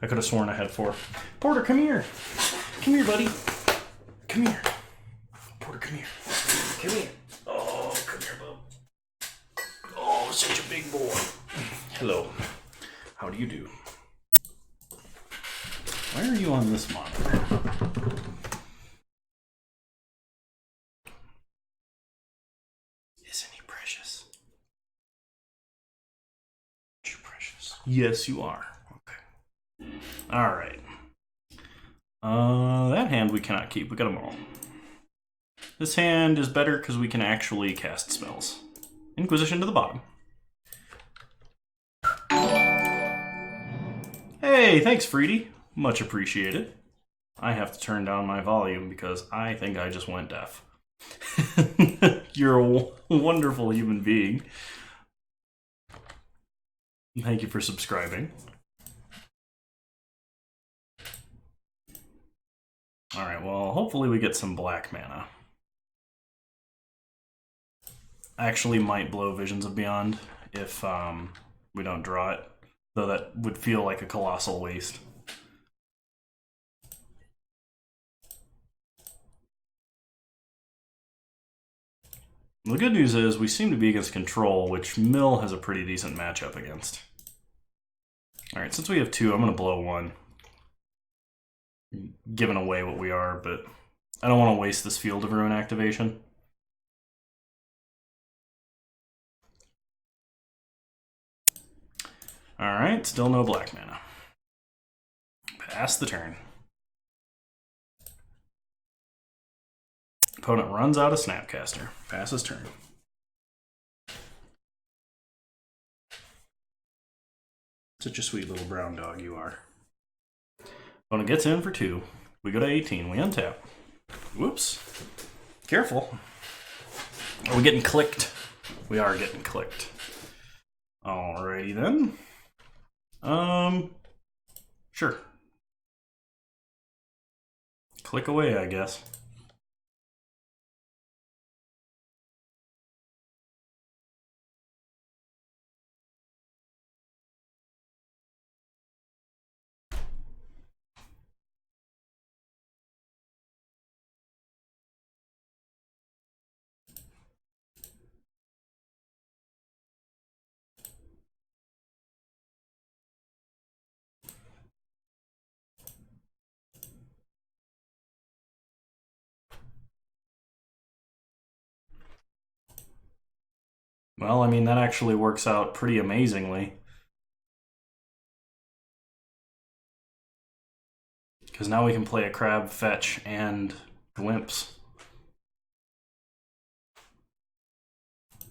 I could have sworn I had 4. Porter, come here. Come here, buddy. Come here. Porter, come here. Come here. Oh, come here, bub. Oh, such a big boy. Hello. How do you do? Why are you on this monitor? Isn't he precious? You're precious. Yes, you are. Okay. All right. That hand we cannot keep. We got them all. This hand is better because we can actually cast spells. Inquisition to the bottom. Hey, thanks, Freedy. Much appreciated. I have to turn down my volume because I think I just went deaf. You're a wonderful human being. Thank you for subscribing. Alright, well, hopefully we get some black mana. Actually might blow Visions of Beyond if we don't draw it, though that would feel like a colossal waste. The good news is we seem to be against Control, which Mill has a pretty decent matchup against. Alright, since we have 2, I'm going to blow 1. Giving away what we are, but I don't want to waste this Field of Ruin activation. Alright, still no black mana. Pass the turn. Opponent runs out of Snapcaster. Passes turn. Such a sweet little brown dog you are. Opponent gets in for 2. We go to 18. We untap. Whoops. Careful. Are we getting clicked? We are getting clicked. Alrighty then. Sure. Click away, I guess. Well, I mean, that actually works out pretty amazingly. Because now we can play a crab, fetch, and glimpse.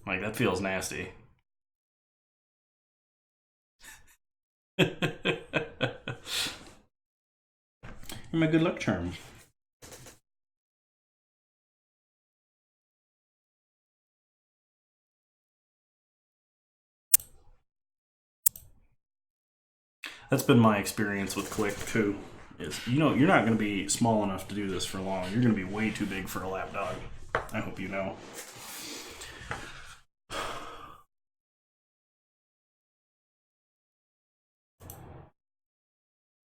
Like, that feels nasty. You're my good luck charm. That's been my experience with Click, too. Is, you know, you're not going to be small enough to do this for long. You're going to be way too big for a lapdog. I hope you know.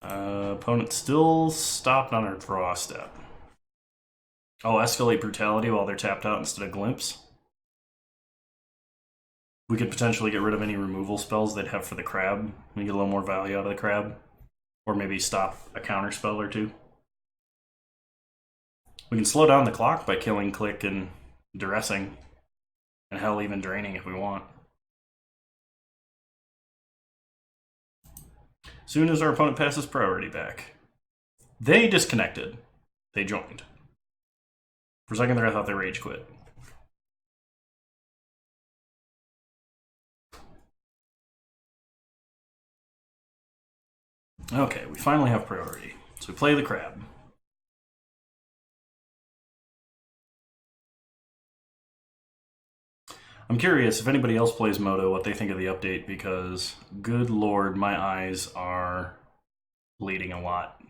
Opponent still stopped on our draw step. Oh, escalate brutality while they're tapped out instead of glimpse. We could potentially get rid of any removal spells they'd have for the crab. We get a little more value out of the crab. Or maybe stop a counter spell or 2. We can slow down the clock by killing Click and duressing. And hell, even draining if we want. Soon as our opponent passes priority back. They disconnected. They joined. For a second there I thought they rage quit. Okay, we finally have priority. So we play the crab. I'm curious if anybody else plays Moto what they think of the update, because good lord, my eyes are bleeding a lot.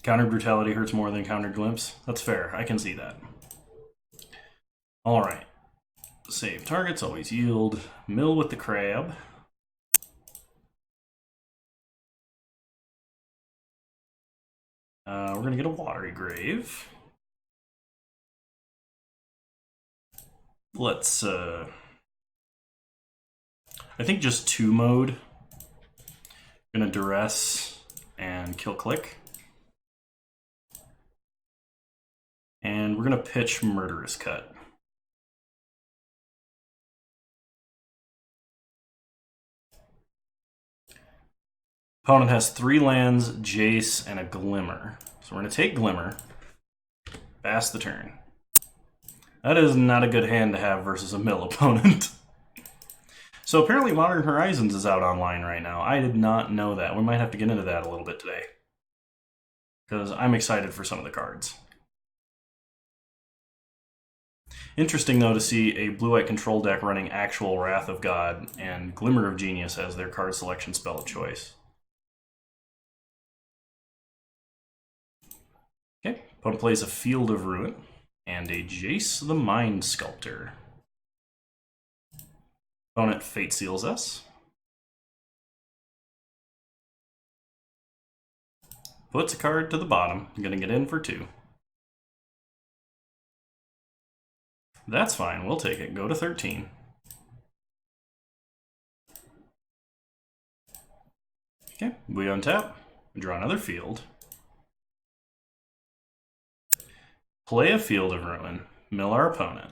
Countered brutality hurts more than countered glimpse. That's fair, I can see that. Alright. Save targets, always yield. Mill with the crab. We're going to get a Watery Grave. Let's, I think just 2 mode. Gonna Duress and Kill Click. And we're gonna pitch Murderous Cut. Opponent has 3 lands, Jace, and a Glimmer. So we're gonna take Glimmer, pass the turn. That is not a good hand to have versus a mill opponent. So apparently Modern Horizons is out online right now. I did not know that. We might have to get into that a little bit today, because I'm excited for some of the cards. Interesting, though, to see a blue-white control deck running actual Wrath of God and Glimmer of Genius as their card selection spell of choice. Okay, opponent plays a Field of Ruin and a Jace the Mind Sculptor. Opponent Fate Seals us. Puts a card to the bottom. I'm going to get in for 2. That's fine. We'll take it. Go to 13. Okay, we untap. Draw another field. Play a Field of Ruin. Mill our opponent.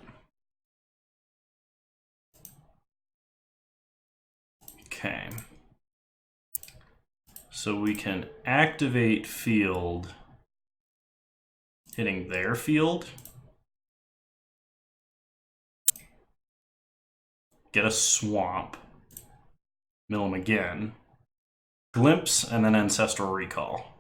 Okay. So we can activate field, hitting their field. Get a swamp. Mill them again. Glimpse, and then Ancestral Recall.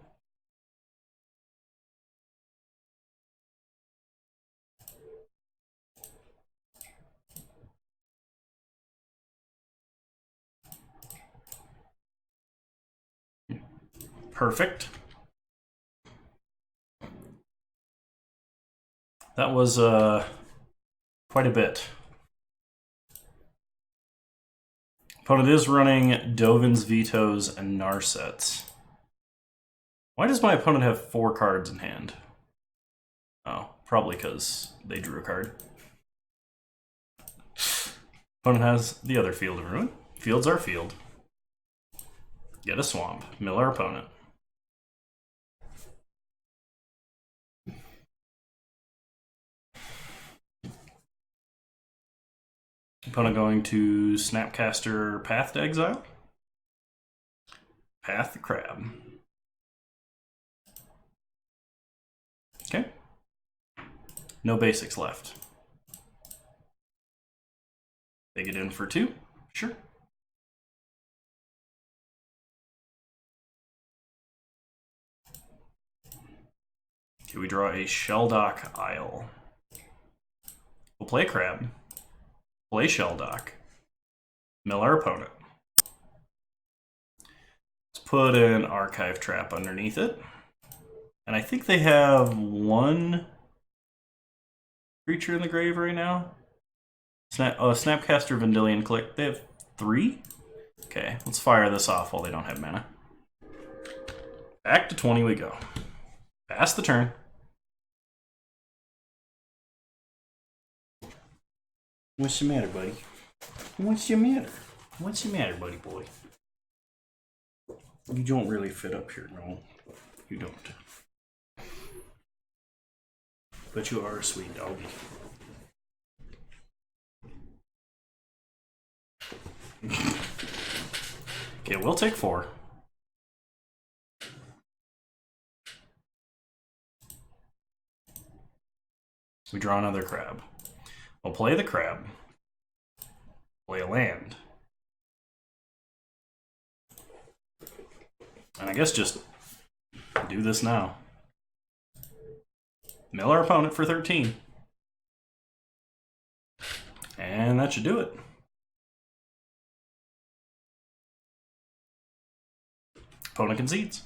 Perfect. That was quite a bit. Opponent is running Dovin's Vetoes and Narsets. Why does my opponent have 4 cards in hand? Oh, probably because they drew a card. Opponent has the other Field of Ruin. Field's our field. Get a swamp. Mill our opponent. Opponent going to Snapcaster Path to Exile. Path the Crab. Okay. No basics left. They get in for 2? Sure. Okay, we draw a Shelldock Isle. We'll play a Crab. Play Shelldock. Mill our opponent. Let's put an Archive Trap underneath it. And I think they have 1 creature in the grave right now. Snapcaster Vendilion Click. They have 3? Okay, let's fire this off while they don't have mana. Back to 20 we go. Pass the turn. What's the matter, buddy? What's the matter? What's the matter, buddy boy? You don't really fit up here, no. You don't. But you are a sweet doggy. Okay, we'll take 4. We draw another crab. We'll play the crab. Play a land. And I guess just do this now. Mill our opponent for 13. And that should do it. Opponent concedes.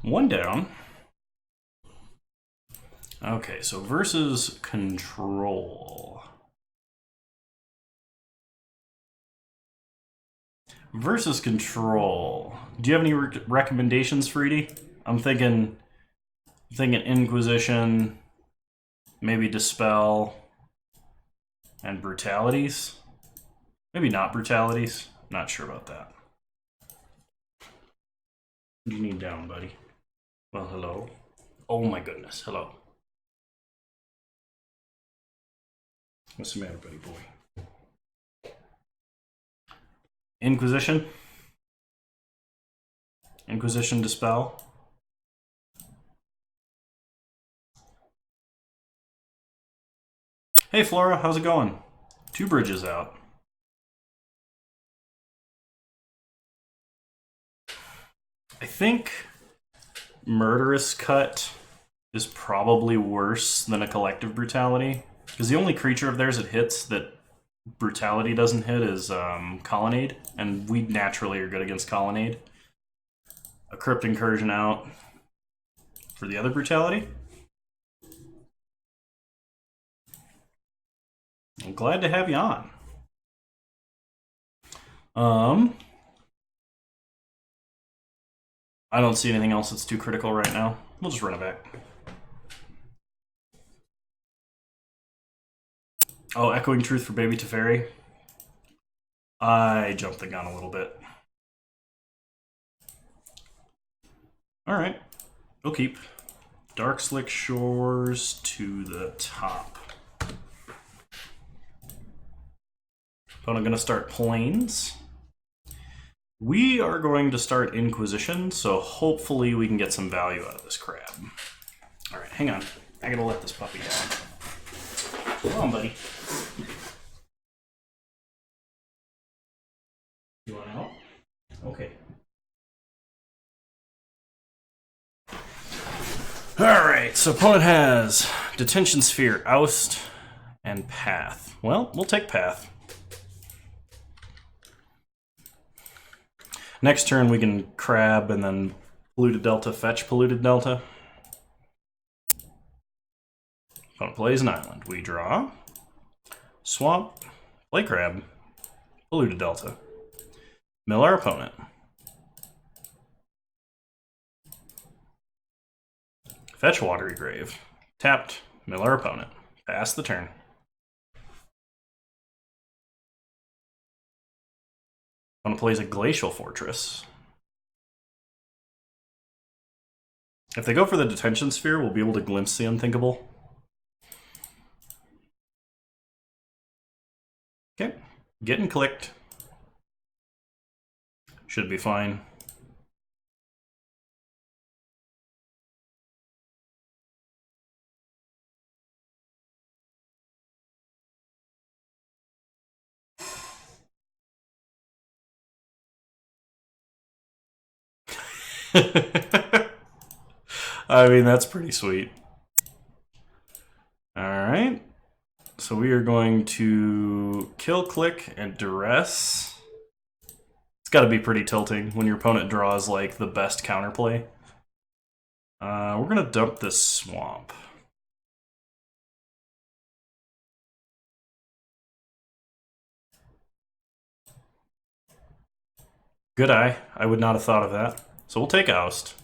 1 down. Okay, so versus control. Versus control. Do you have any recommendations, Freedy? I'm thinking Inquisition, maybe Dispel, and Brutalities. Maybe not Brutalities. Not sure about that. What do you need down, buddy? Well, hello. Oh my goodness, hello. What's the matter, buddy boy? Inquisition? Inquisition Dispel? Hey Flora, how's it going? 2 bridges out. I think Murderous Cut is probably worse than a Collective Brutality, because the only creature of theirs it hits that Brutality doesn't hit is Colonnade, and we naturally are good against Colonnade. A Crypt Incursion out for the other Brutality. I'm glad to have you on. I don't see anything else that's too critical right now. We'll just run it back. Oh, Echoing Truth for Baby Teferi. I jumped the gun a little bit. Alright, we'll keep. Dark Slick Shores to the top. Opponent gonna start Plains. We are going to start Inquisition, so hopefully we can get some value out of this crab. Alright, hang on. I gotta let this puppy down. Come on, buddy. You wanna help? Okay. Alright, so opponent has Detention Sphere, Oust, and Path. Well, we'll take Path. Next turn we can crab and then Polluted Delta, fetch Polluted Delta. Opponent plays an island. We draw. Swamp. Play crab. Polluted Delta. Mill our opponent. Fetch Watery Grave. Tapped. Mill our opponent. Pass the turn. Opponent plays a Glacial Fortress. If they go for the Detention Sphere, we'll be able to glimpse the unthinkable. Okay, getting clicked. Should be fine. I mean, that's pretty sweet. Alright. So we are going to kill, click, and duress. It's got to be pretty tilting when your opponent draws like the best counterplay. We're going to dump this swamp. Good eye. I would not have thought of that. So we'll take Oust.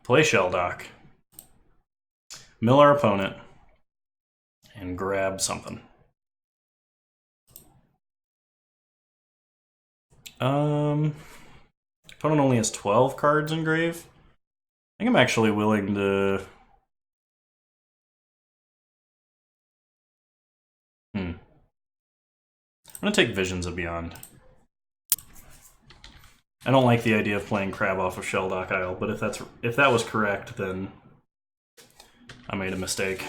Play Shelldock. Mill our opponent. And grab something. Opponent only has 12 cards in grave. I think I'm actually willing to... I'm gonna take Visions of Beyond. I don't like the idea of playing crab off of Shelldock Isle, but if that was correct, then I made a mistake.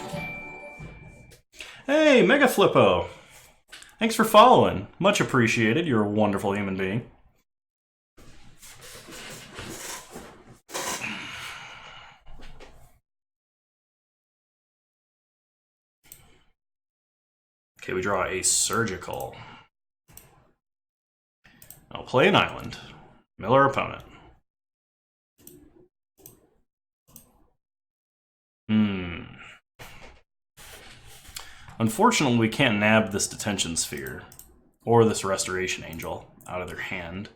Hey, Mega Flippo! Thanks for following. Much appreciated. You're a wonderful human being. Okay, we draw a Surgical. I'll play an island. Mill our opponent. Unfortunately, we can't nab this Detention Sphere or this Restoration Angel out of their hand.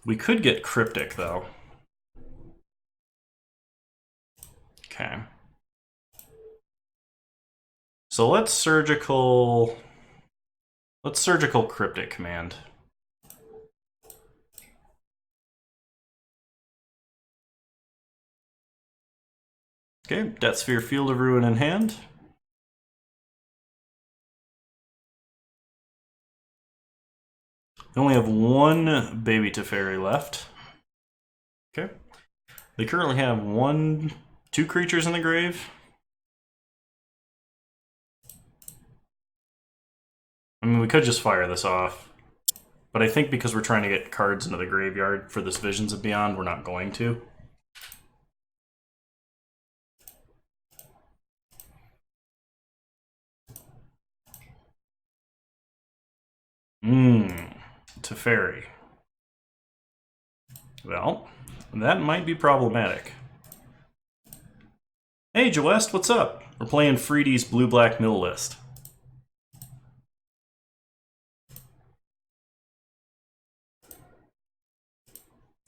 We could get Cryptic, though. Okay. So let's surgical Cryptic command. Okay, Death Sphere, Field of Ruin in hand. They only have one Baby Teferi left. Okay. They currently have 2 creatures in the grave. I mean, we could just fire this off. But I think because we're trying to get cards into the graveyard for this Visions of Beyond, we're not going to. Teferi. Well, that might be problematic. Hey, Joest, what's up? We're playing Freedy's Blue-Black Mill list.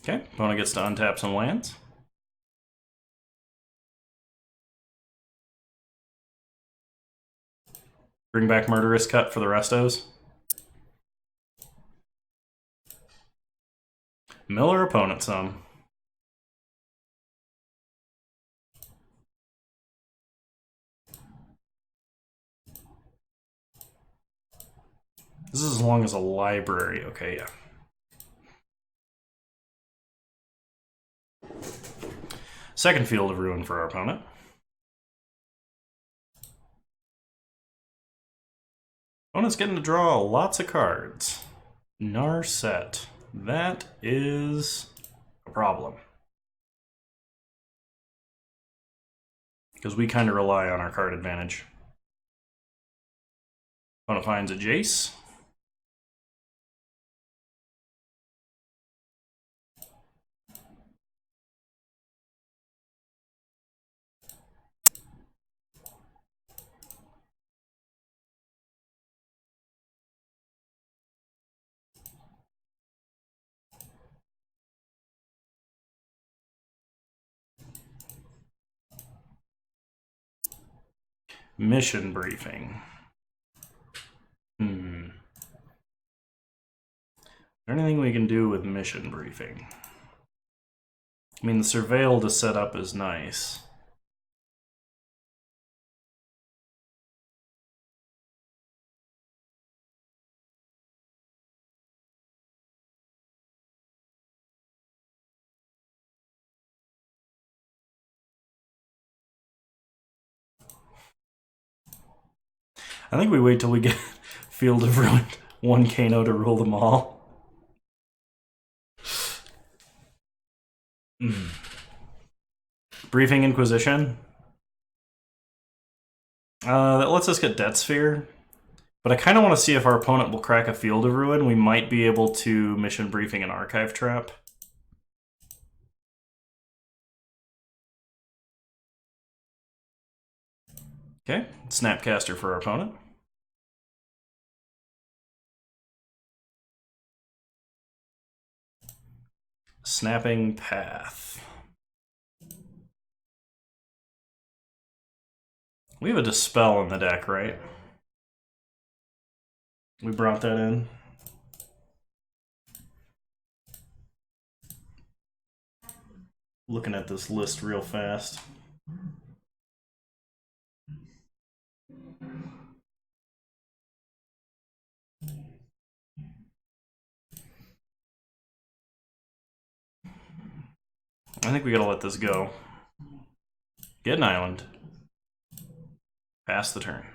Okay, opponent gets to untap some lands. Bring back Murderous Cut for the restos. Mill or opponent some. This is as long as a library. Okay, yeah. Second Field of Ruin for our opponent. Opponent's getting to draw lots of cards. Narset. That is a problem. Because we kind of rely on our card advantage. Opponent finds a Jace. Mission briefing. Is there anything we can do with mission briefing? I mean, the surveil to set up is nice. I think we wait till we get Field of Ruin 1 Kano to rule them all. Briefing Inquisition. That lets us get Death Sphere. But I kind of want to see if our opponent will crack a Field of Ruin. We might be able to mission briefing an Archive Trap. Okay, Snapcaster for our opponent. Snapping Path. We have a Dispel in the deck, right? We brought that in. Looking at this list real fast. I think we gotta let this go. Get an island. Pass the turn.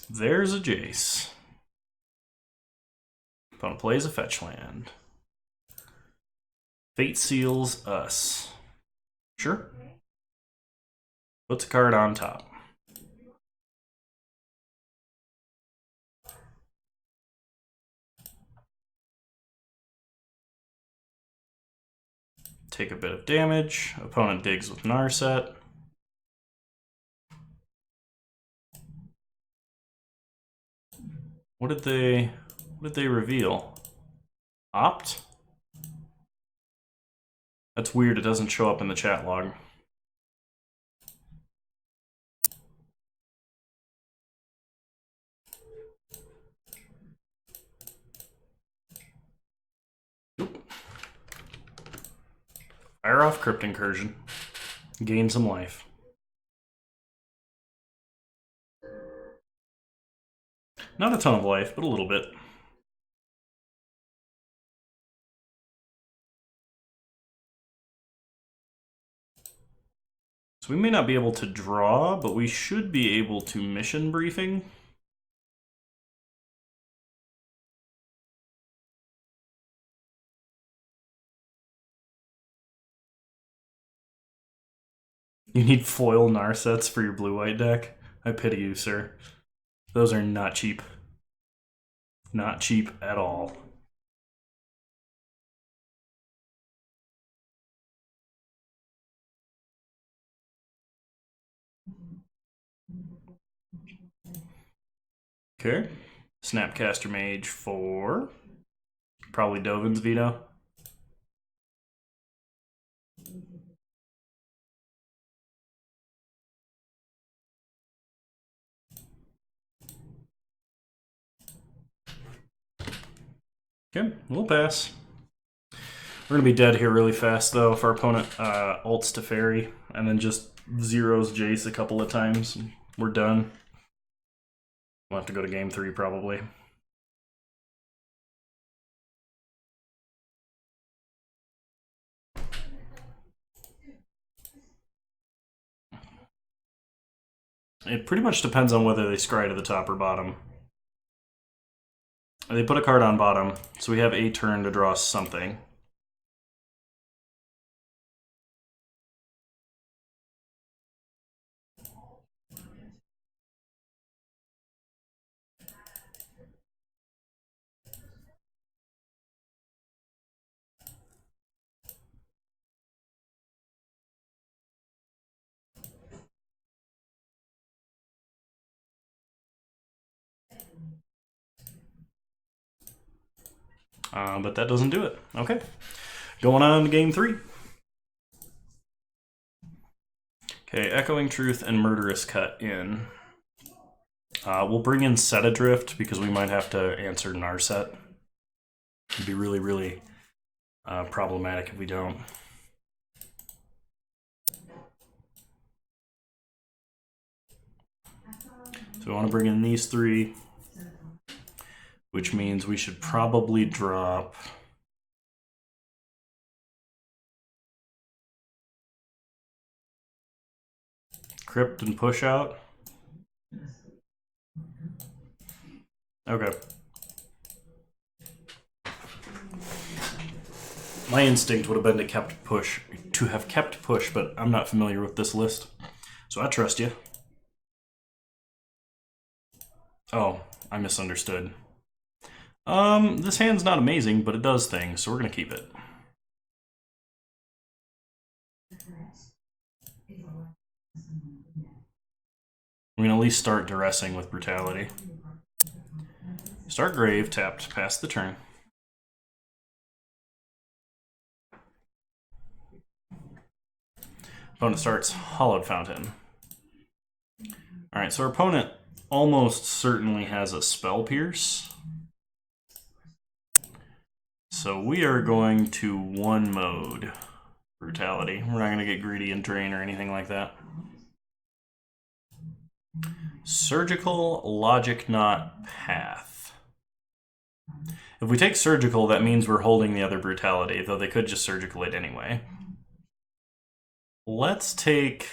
There's a Jace. Opponent plays a fetch land. Fate Seals us. Sure. Puts a card on top. Take a bit of damage. Opponent digs with Narset. What did they reveal? Opt? That's weird, it doesn't show up in the chat log. Fire off Crypt Incursion. Gain some life. Not a ton of life, but a little bit. So we may not be able to draw, but we should be able to mission briefing. You need foil Narsets for your blue-white deck? I pity you, sir. Those are not cheap. Not cheap at all. Okay. Snapcaster Mage for probably Dovin's Veto. Okay, we'll pass. We're going to be dead here really fast, though, if our opponent ults to Fairy and then just zeros Jace a couple of times. We're done. We'll have to go to game 3, probably. It pretty much depends on whether they scry to the top or bottom. They put a card on bottom, so we have a turn to draw something. But that doesn't do it. Okay. Going on to game 3. Okay, Echoing Truth and Murderous Cut in. We'll bring in Set Adrift because we might have to answer Narset. It'd be really, really problematic if we don't. So we want to bring in these 3, which means we should probably drop Crypt and Push Out. Okay. My instinct would have been to have kept push, but I'm not familiar with this list, so I trust you. Oh, I misunderstood. This hand's not amazing, but it does things, so we're gonna keep it. We're gonna at least start duressing with Brutality. Start Grave, tapped, pass the turn. Opponent starts Hollowed Fountain. Alright, so our opponent almost certainly has a Spell Pierce. So we are going to one mode Brutality. We're not going to get greedy and drain or anything like that. Surgical, Logic Knot, Path. If we take Surgical, that means we're holding the other Brutality, though they could just Surgical it anyway. Let's take...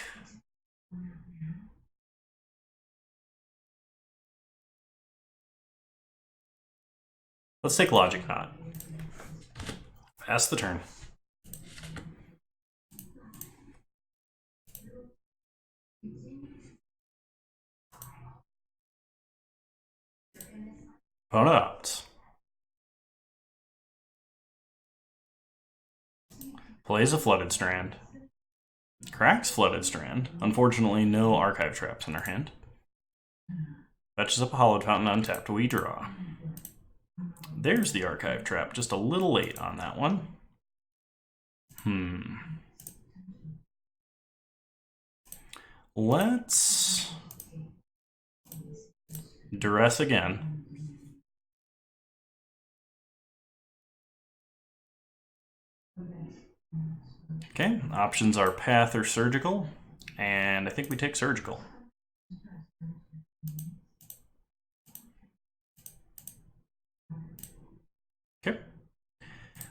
Let's take Logic Knot. Pass the turn. Opponent opts. Plays a Flooded Strand. Cracks Flooded Strand. Unfortunately, no Archive Traps in our hand. Fetches up a Hallowed Fountain untapped. We draw. There's the Archive Trap. Just a little late on that one. Let's duress again. Okay, options are Path or Surgical, and I think we take Surgical. Okay.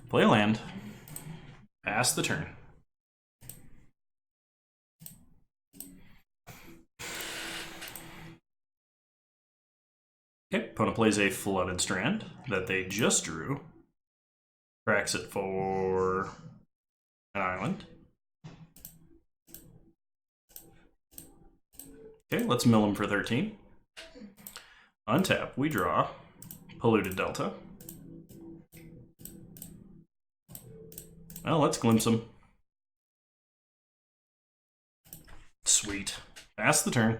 Play a land. Pass the turn. Okay, opponent plays a Flooded Strand that they just drew. Cracks it for an island. Okay, let's mill him for 13. Untap, we draw. Polluted Delta. Well, let's glimpse him. Sweet. Pass the turn.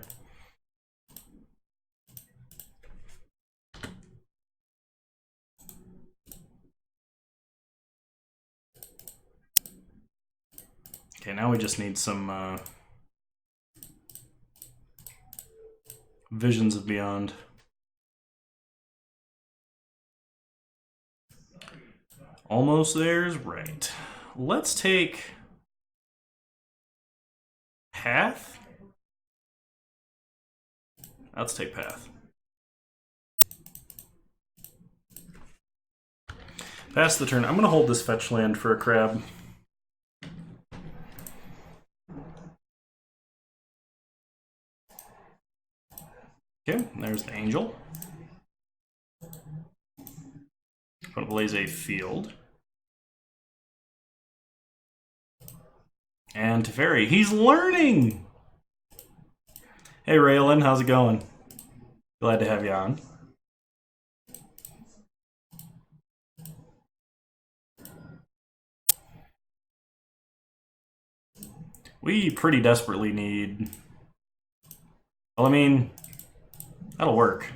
Okay, now we just need some Visions of Beyond. Almost there's right. Let's take Path. Let's take Path. Pass the turn. I'm going to hold this fetch land for a crab. Okay, there's the Angel. Going to blaze a field. And Teferi, he's learning! Hey Raylan, how's it going? Glad to have you on. We pretty desperately need... Well, I mean, that'll work,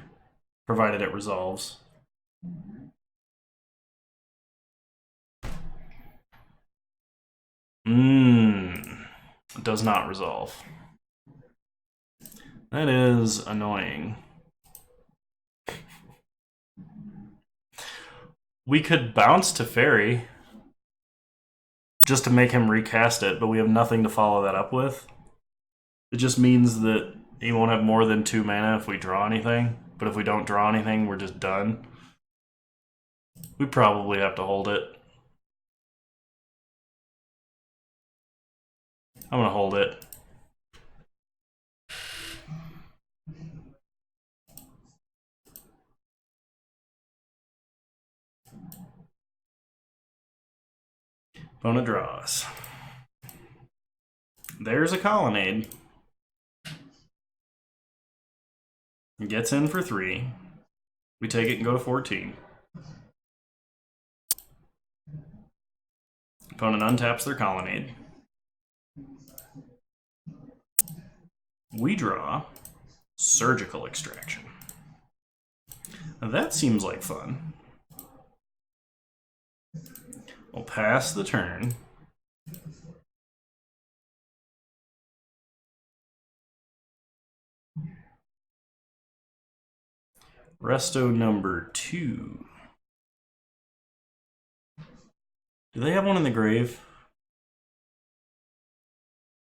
provided it resolves. It does not resolve. That is annoying. We could bounce Teferi just to make him recast it, but we have nothing to follow that up with. It just means that he won't have more than 2 mana if we draw anything, but if we don't draw anything, we're just done. We probably have to hold it. I'm gonna hold it. Opponent draws. There's a Colonnade. Gets in for 3. We take it and go to 14. Opponent untaps their Colonnade. We draw Surgical Extraction. Now that seems like fun. We'll pass the turn. Resto number 2. Do they have one in the grave?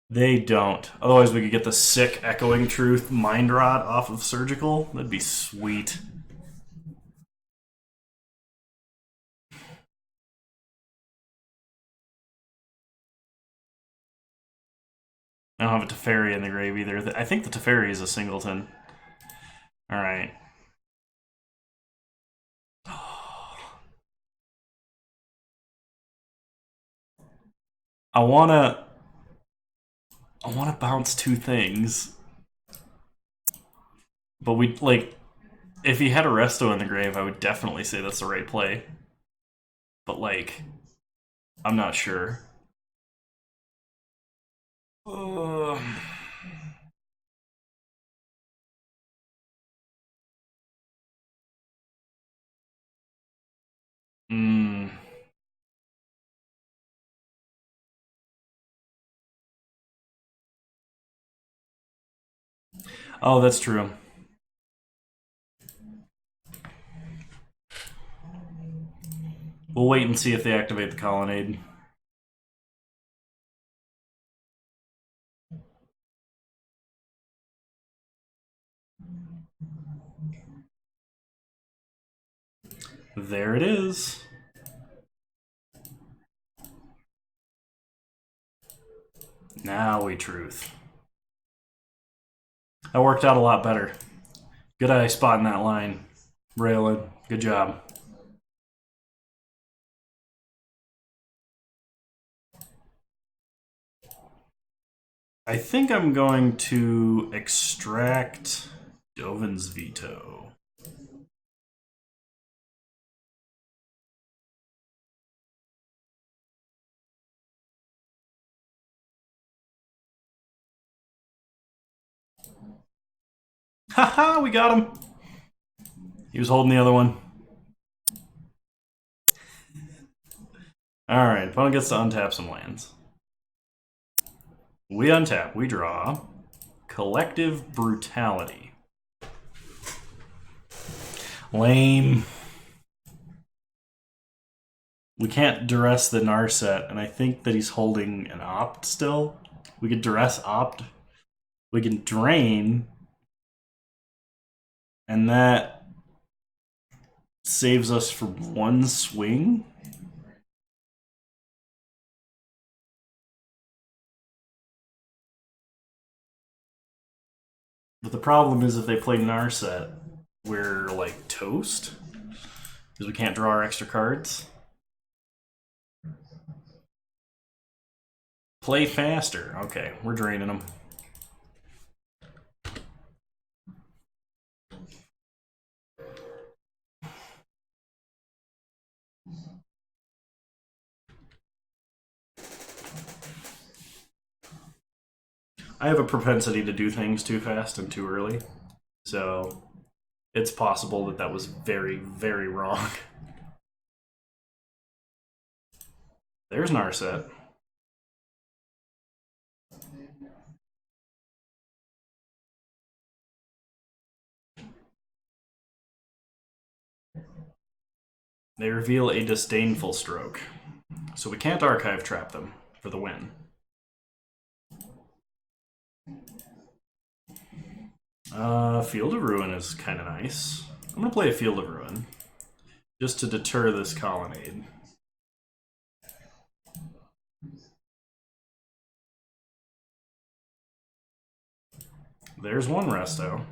They don't. Otherwise we could get the sick Echoing Truth Mind Rot off of Surgical. That'd be sweet. I don't have a Teferi in the grave either. I think the Teferi is a singleton. Alright. I wanna bounce 2 things. But we, like, if he had a Resto in the grave, I would definitely say that's the right play. But, like, I'm not sure. Uh, mm. Oh, that's true. We'll wait and see if they activate the colonnade. There it is. Now we truth. That worked out a lot better. Good eye spotting that line. Raylan, good job. I think I'm going to extract Dovin's veto. Haha, we got him. He was holding the other one. Alright, opponent gets to untap some lands. We untap, we draw Collective Brutality. Lame. We can't duress the Narset, and I think that he's holding an opt still. We could duress opt. We can drain. And that saves us for one swing. But the problem is if they play Narset, we're like toast. Because we can't draw our extra cards. Play faster. Okay, we're draining them. I have a propensity to do things too fast and too early. So it's possible that that was very, very wrong. There's Narset. They reveal a disdainful stroke. So we can't archive trap them for the win. Field of Ruin is kind of nice. I'm going to play a Field of Ruin just to deter this colonnade. There's one resto.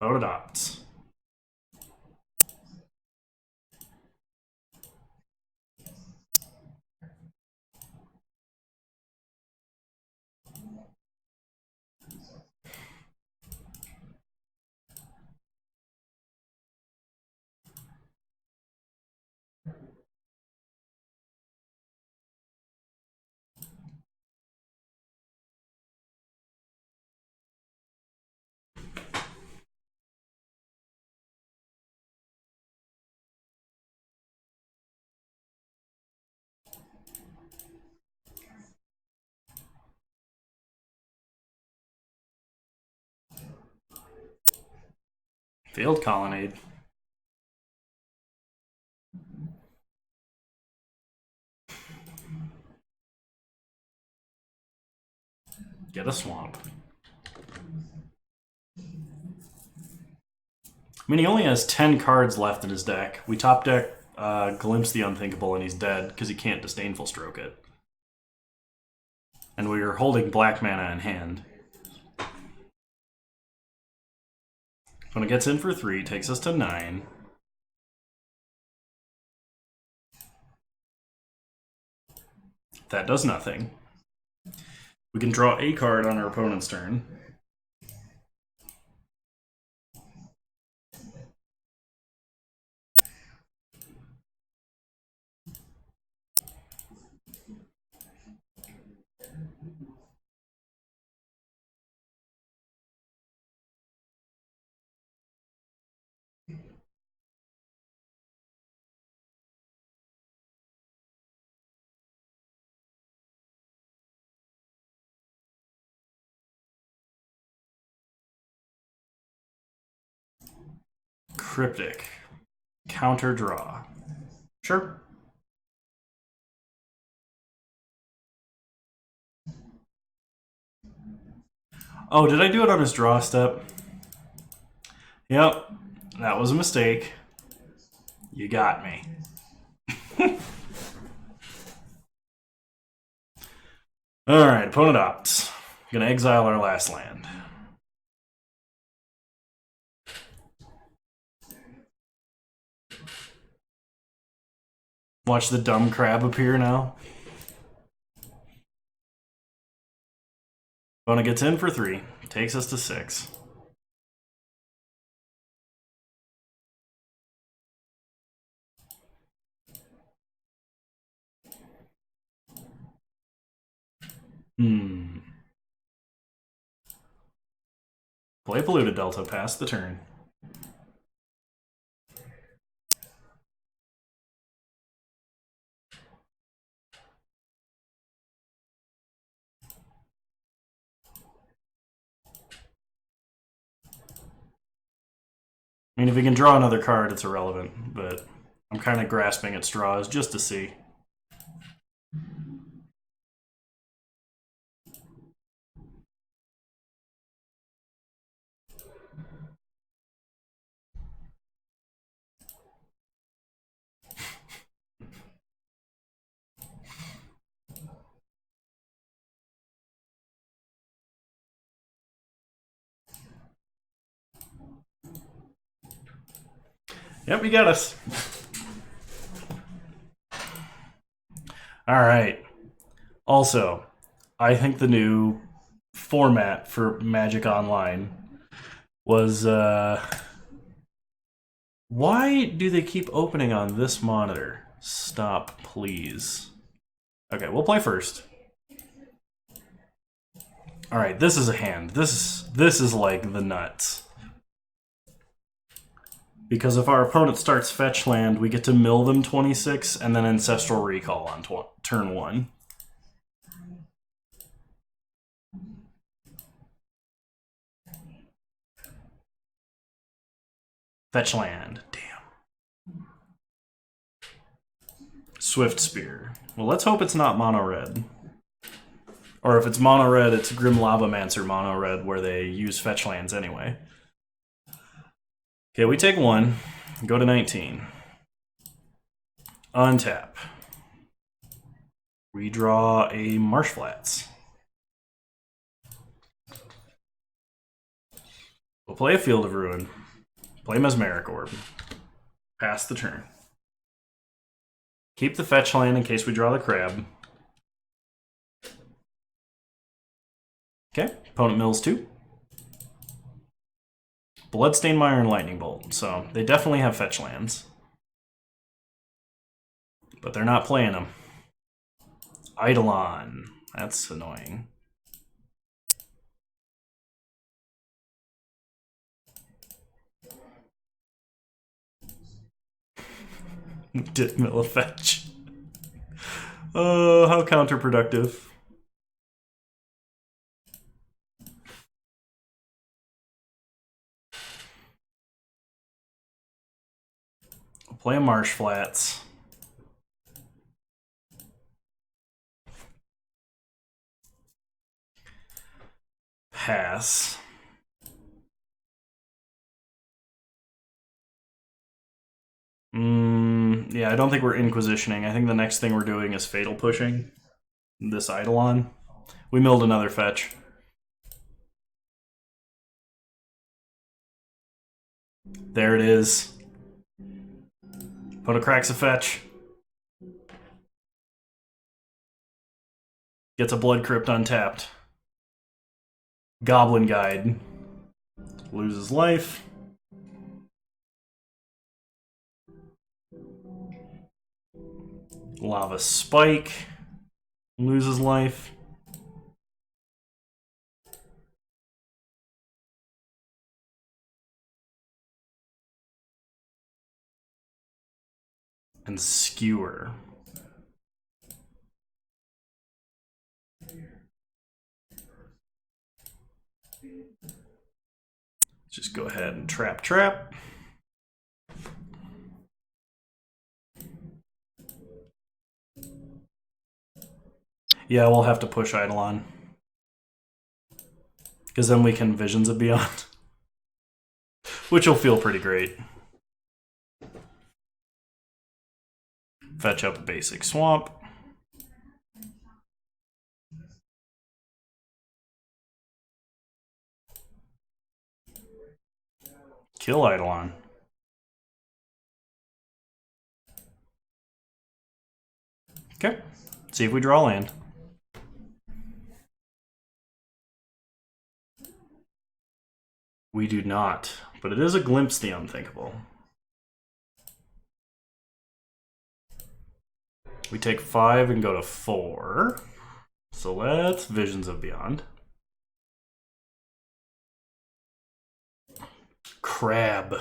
Vote adopts. Failed colonnade. Get a swamp. I mean, he only has 10 cards left in his deck. We top deck Glimpse the Unthinkable and he's dead because he can't Disdainful Stroke it. And we are holding black mana in hand. When it gets in for 3, takes us to 9. That does nothing. We can draw a card on our opponent's turn. Cryptic. Counter draw. Sure. Oh, did I do it on his draw step? Yep, that was a mistake. You got me. Alright, opponent opts. Gonna exile our last land. Watch the dumb crab appear now. Opponent gets in for 3. Takes us to 6. Play Polluted Delta, pass the turn. I mean, if we can draw another card, it's irrelevant, but I'm kind of grasping at straws just to see. Yep, you got us. Alright. Also, I think the new format for Magic Online was, why do they keep opening on this monitor? Stop, please. Okay, we'll play first. Alright, this is a hand. This is like the nuts. Because if our opponent starts fetch land, we get to mill them 26 and then Ancestral Recall on turn 1. Fetch land. Damn. Swift Spear. Well, let's hope it's not mono red. Or if it's mono red, it's Grim Lavamancer mono red, where they use fetch lands anyway. Okay, we take 1. Go to 19. Untap. Redraw a Marsh Flats. We'll play a Field of Ruin. Play Mesmeric Orb. Pass the turn. Keep the fetch land in case we draw the crab. Okay, opponent mills 2. Bloodstained Mire and Lightning Bolt, so they definitely have fetch lands. But they're not playing them. Eidolon. That's annoying. Did mill a fetch. How counterproductive. We'll play a Marsh Flats. Pass. Yeah, I don't think we're Inquisitioning. I think the next thing we're doing is Fatal Pushing. This Eidolon. We milled another fetch. There it is. Opponent cracks a fetch. Gets a Blood Crypt untapped. Goblin Guide. Loses life. Lava Spike. Loses life. And Skewer. Just go ahead and trap. Yeah, we'll have to push Eidolon. Because then we can Visions of Beyond. Which will feel pretty great. Fetch up a basic swamp. Kill Eidolon. Okay. See if we draw land. We do not, but it is a glimpse the unthinkable. We take 5 and go to 4. So let's Visions of Beyond. Crab.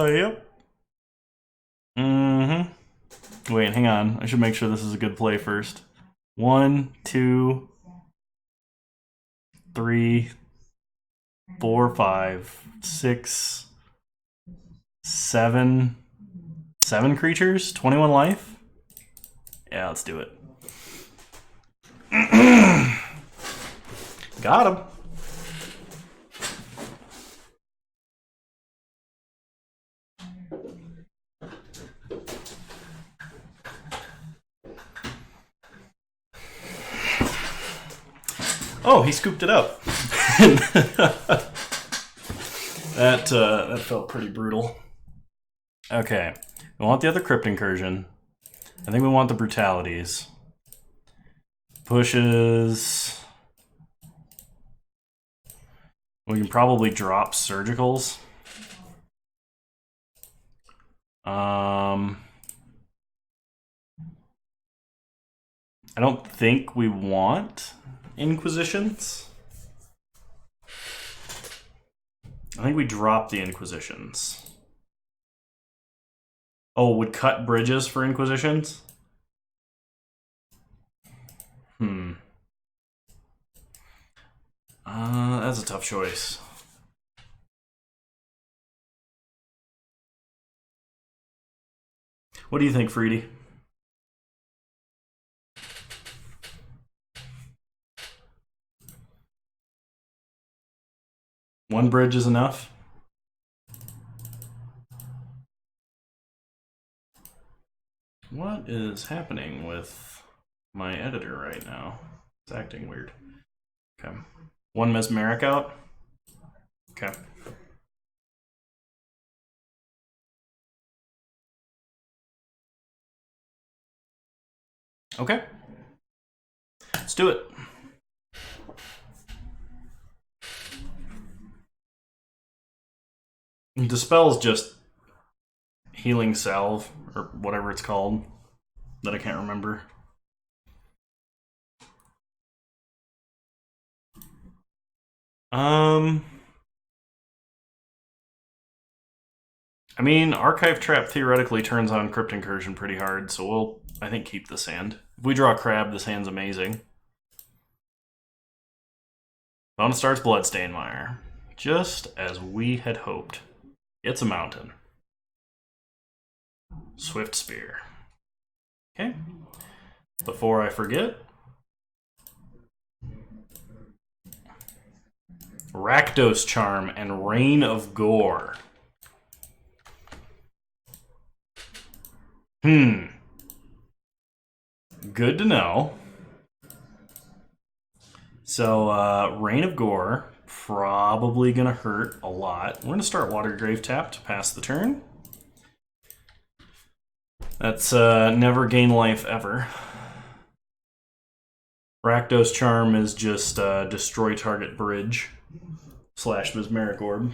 Yep. Wait, hang on. I should make sure this is a good play first. 1, 2, 3, 4, 5, 6, 7. 7 creatures? 21 life? Yeah, let's do it. Got him. Oh, he scooped it up. That felt pretty brutal. Okay, we want the other Crypt Incursion. I think we want the Brutalities. Pushes. We can probably drop Surgicals. I don't think we want Inquisitions. I think we drop the Inquisitions. Oh, would cut bridges for Inquisitions? That's a tough choice. What do you think, Freedy? One bridge is enough? What is happening with my editor right now? It's acting weird. Okay. One Mesmeric out? Okay. Okay. Let's do it. Dispel's just Healing Salve, or whatever it's called, that I can't remember. I mean, Archive Trap theoretically turns on Crypt Incursion pretty hard, so we'll, I think, keep this hand. If we draw Crab, this hand's amazing. Opponent starts Bloodstain Mire, just as we had hoped. It's a mountain. Swift Spear. Okay. Before I forget, Rakdos Charm and Rain of Gore. Good to know. So, Rain of Gore, probably going to hurt a lot. We're going to start Watergrave Tap to pass the turn. That's never gain life ever. Rakdos Charm is just destroy target bridge / Mesmeric Orb.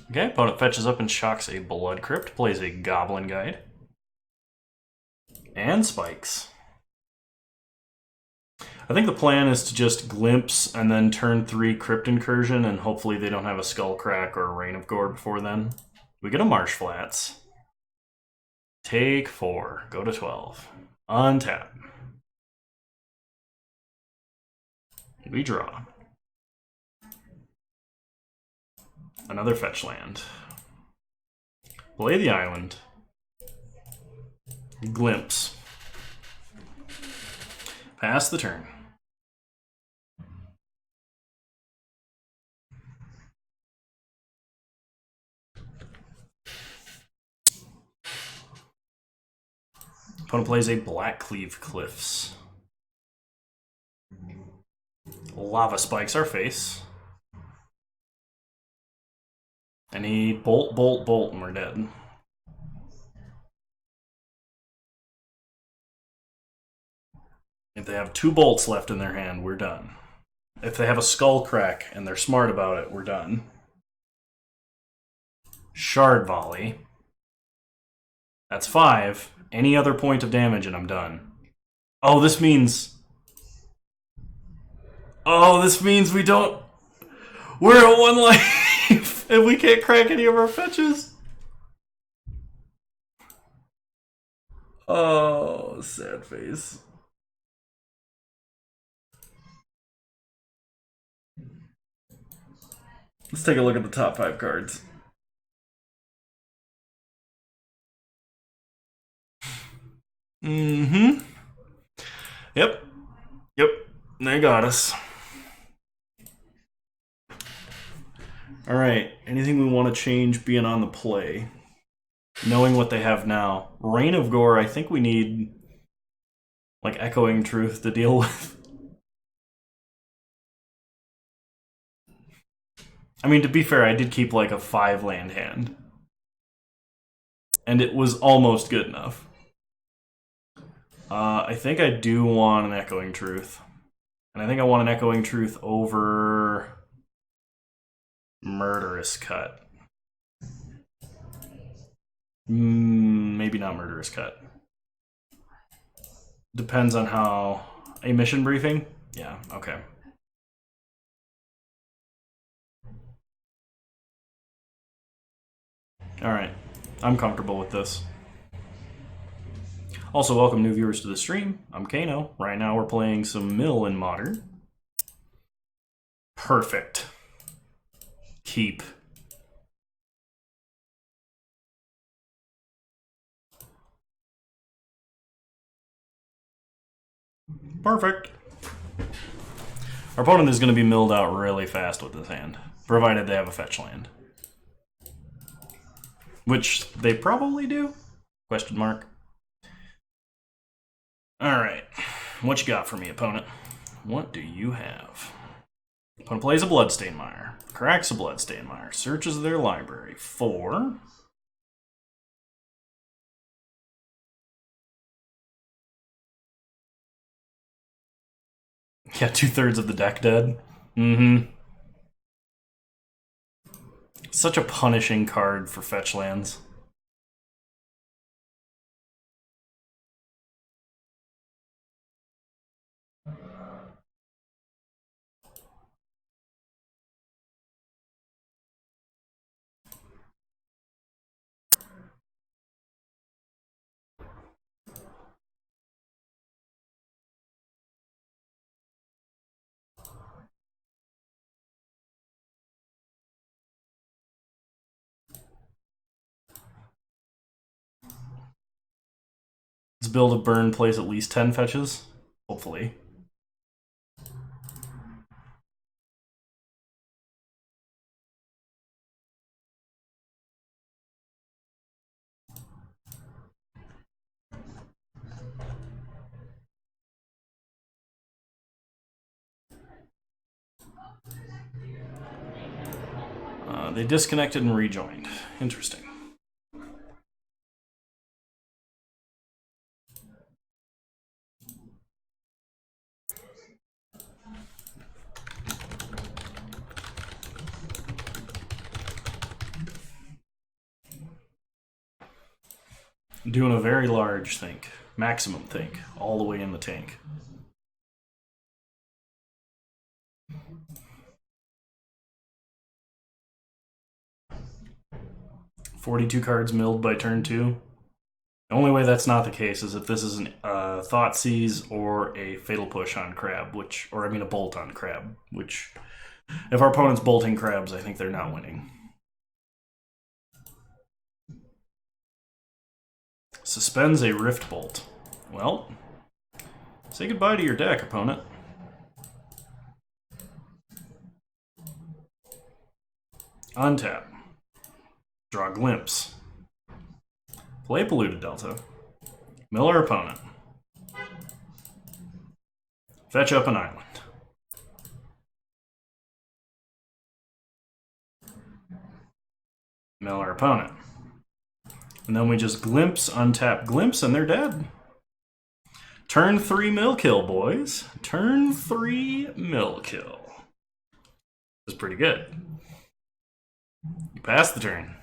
Okay, opponent fetches up and shocks a Blood Crypt, plays a Goblin Guide. And spikes. I think the plan is to just glimpse and then turn 3 Crypt Incursion, and hopefully they don't have a Skullcrack or a Rain of Gore before then. We get a Marsh Flats. Take 4. Go to 12. Untap. We draw. Another fetch land. Play the island. Glimpse. Pass the turn. Opponent plays a Black Cleave Cliffs. Lava spikes our face. And he bolt, bolt, bolt, and we're dead. If they have 2 bolts left in their hand, we're done. If they have a skull crack and they're smart about it, we're done. Shard volley. That's 5. Any other point of damage and I'm done. Oh, this means... Oh, this means we don't... We're at 1 life! And we can't crack any of our fetches! Oh, sad face. Let's take a look at the top 5 cards. Mm-hmm. Yep. Yep. They got us. Alright. Anything we want to change being on the play? Knowing what they have now. Reign of Gore, I think we need... like, Echoing Truth to deal with. I mean, to be fair, I did keep, like, a 5-land hand. And it was almost good enough. I think I do want an Echoing Truth. And I think I want an Echoing Truth over... Murderous Cut. Maybe not Murderous Cut. Depends on how... A mission briefing? Yeah, okay. Alright. I'm comfortable with this. Also, welcome new viewers to the stream. I'm Kano. Right now we're playing some Mill in Modern. Perfect. Keep. Perfect. Our opponent is going to be milled out really fast with this hand, provided they have a fetch land. Which they probably do? Question mark. Alright. What you got for me, opponent? What do you have? Opponent plays a Bloodstained Mire. Cracks a Bloodstained Mire. Searches their library. 4. Yeah, 2/3 of the deck dead. Mm-hmm. Such a punishing card for fetch lands. This build of Burn plays at least 10 fetches. Hopefully. They disconnected and rejoined. Interesting. Doing a very large think. Maximum think. All the way in the tank. $42 cards milled by turn 2. The only way that's not the case is if this is an Thought Seize or a Fatal Push on Crab, or I mean a Bolt on Crab, which, if our opponent's bolting crabs, I think they're not winning. Suspends a Rift Bolt. Well, say goodbye to your deck, opponent. Untap. Draw Glimpse. Play Polluted Delta. Mill our opponent. Fetch up an island. Mill our opponent. And then we just Glimpse, untap Glimpse, and they're dead. Turn 3 mill kill, boys. Turn 3 mill kill. This is pretty good. You pass the turn.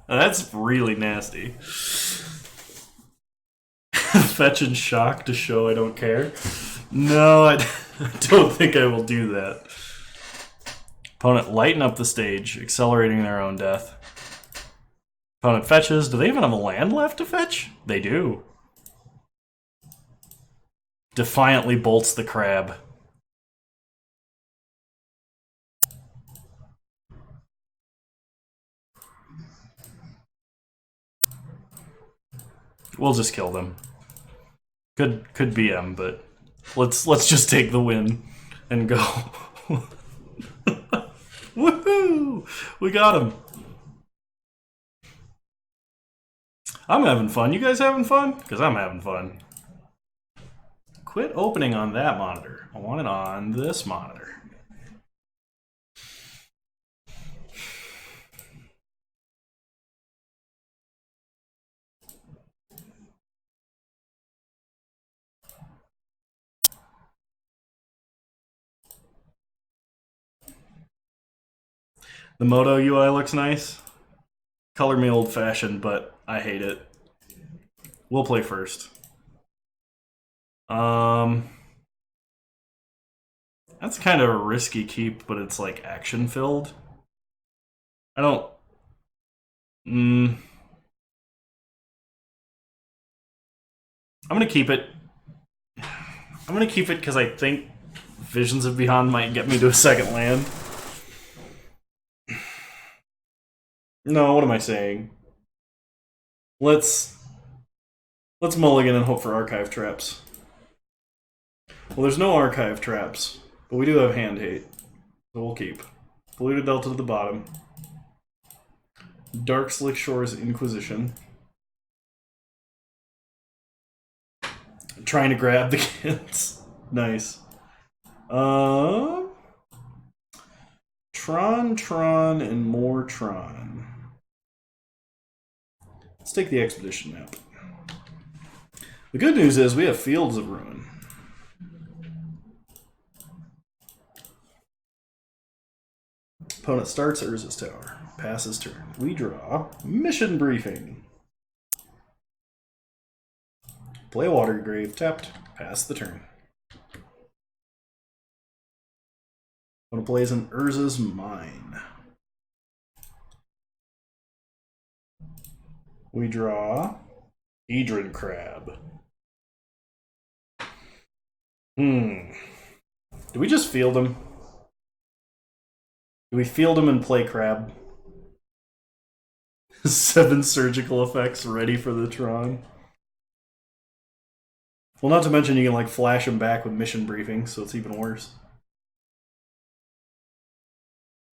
That's really nasty. Fetch and shock to show I don't care. No, I don't think I will do that. Opponent lighten up the stage, accelerating their own death. Opponent fetches. Do they even have a land left to fetch? They do. Defiantly bolts the crab. We'll just kill them. Could BM, but let's just take the win and go. Woohoo! We got him. I'm having fun. You guys having fun? Because I'm having fun. Quit opening on that monitor. I want it on this monitor. The Moto UI looks nice. Color me old-fashioned, but I hate it. We'll play first. That's kind of a risky keep, but it's like action-filled. I don't... I'm gonna keep it. I'm gonna keep it because I think Visions of Beyond might get me to a second land. No, what am I saying? Let's mulligan and hope for archive traps. Well, there's no archive traps, but we do have hand hate, so we'll keep. Polluted Delta to the bottom. Dark Slick Shores Inquisition. Trying to grab the kids. Nice. Tron, and more Tron. Let's take the Expedition map. The good news is we have Fields of Ruin. Opponent starts Urza's Tower. Passes turn. We draw Mission Briefing. Play Watergrave, tapped. Pass the turn. Opponent plays an Urza's Mine. We draw Hedron Crab. Do we just field him? Do we field him and play Crab? 7 surgical effects ready for the Tron. Well, not to mention you can like flash him back with Mission Briefing, so it's even worse.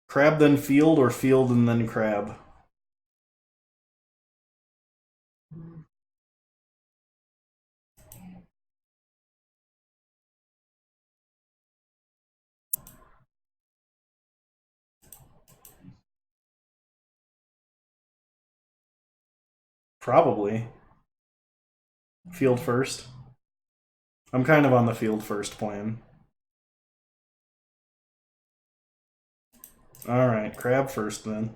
Crab then field, or field and then crab? Probably. Field first. I'm kind of on the field first plan. Alright, crab first then.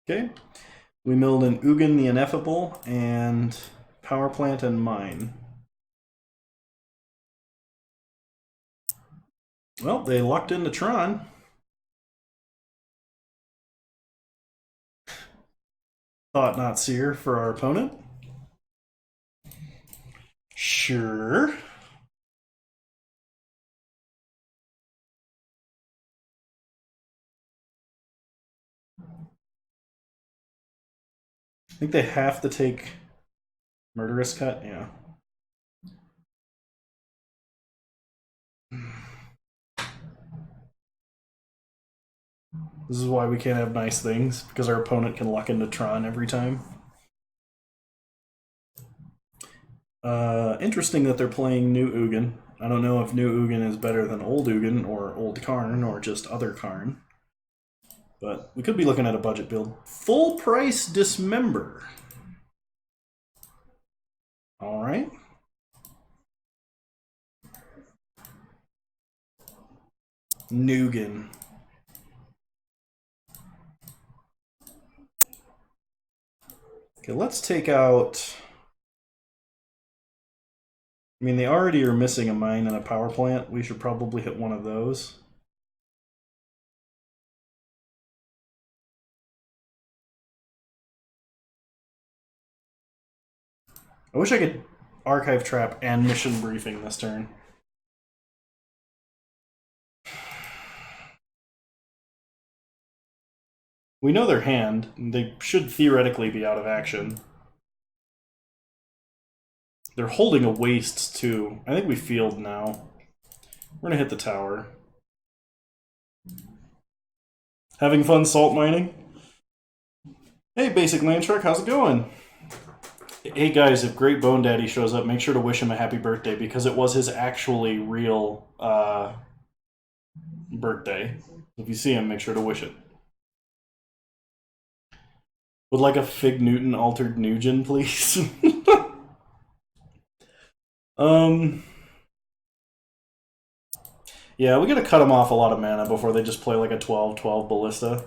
Okay. We milled an Ugin the Ineffable and Power Plant and Mine. Well, they locked into Tron. Thought not seer for our opponent. Sure. I think they have to take Murderous Cut, yeah. This is why we can't have nice things, because our opponent can lock into Tron every time. Interesting that they're playing New Ugin. I don't know if New Ugin is better than Old Ugin, or Old Karn, or just other Karn. But we could be looking at a budget build. Full price Dismember. Alright. Nugan. Okay, let's take out... I mean, they already are missing a mine and a power plant. We should probably hit one of those. I wish I could Archive Trap and Mission Briefing this turn. We know their hand. They should theoretically be out of action. They're holding a waste, too. I think we field now. We're gonna hit the tower. Having fun salt mining? Hey, Basic Land Shark, how's it going? Hey guys, if Great Bone Daddy shows up, make sure to wish him a happy birthday, because it was his actually real birthday. If you see him, make sure to wish it. Would like a Fig Newton altered Nugent, please? Yeah, we gotta cut them off a lot of mana before they just play like a 12-12 Ballista.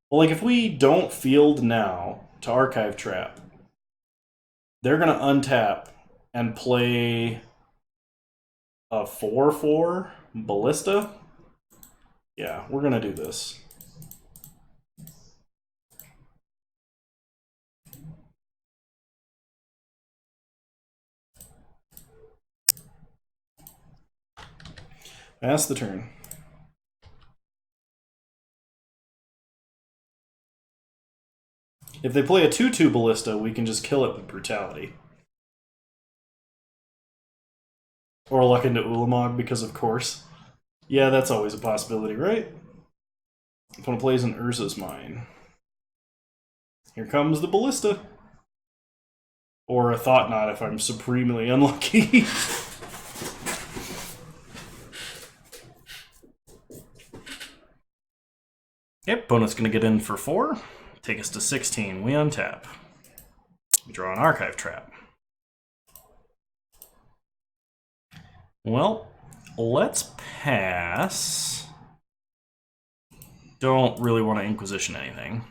Well, like if we don't field now to Archive Trap, they're gonna untap and play a 4-4 Ballista. Yeah, we're gonna do this. Pass the turn. If they play a 2-2 Ballista, we can just kill it with Brutality. Or luck into Ulamog, because of course. Yeah, that's always a possibility, right? Opponent plays an Urza's Mine. Here comes the Ballista. Or a Thought Knot if I'm supremely unlucky. Yep, opponent's gonna get in for 4. Take us to 16. We untap. We draw an Archive Trap. Well, let's pass. Don't really want to Inquisition anything.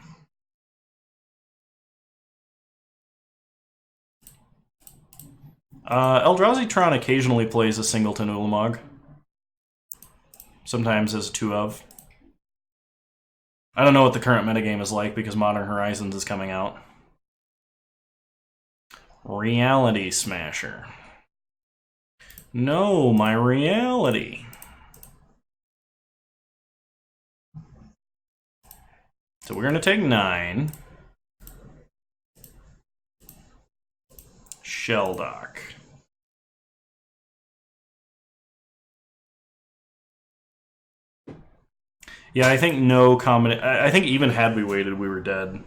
Eldrazi Tron occasionally plays a Singleton Ulamog. Sometimes as a 2-of. I don't know what the current metagame is like because Modern Horizons is coming out. Reality Smasher. No, my reality. So we're going to take 9. Shelldock. Yeah, I think no combination. I think even had we waited, we were dead.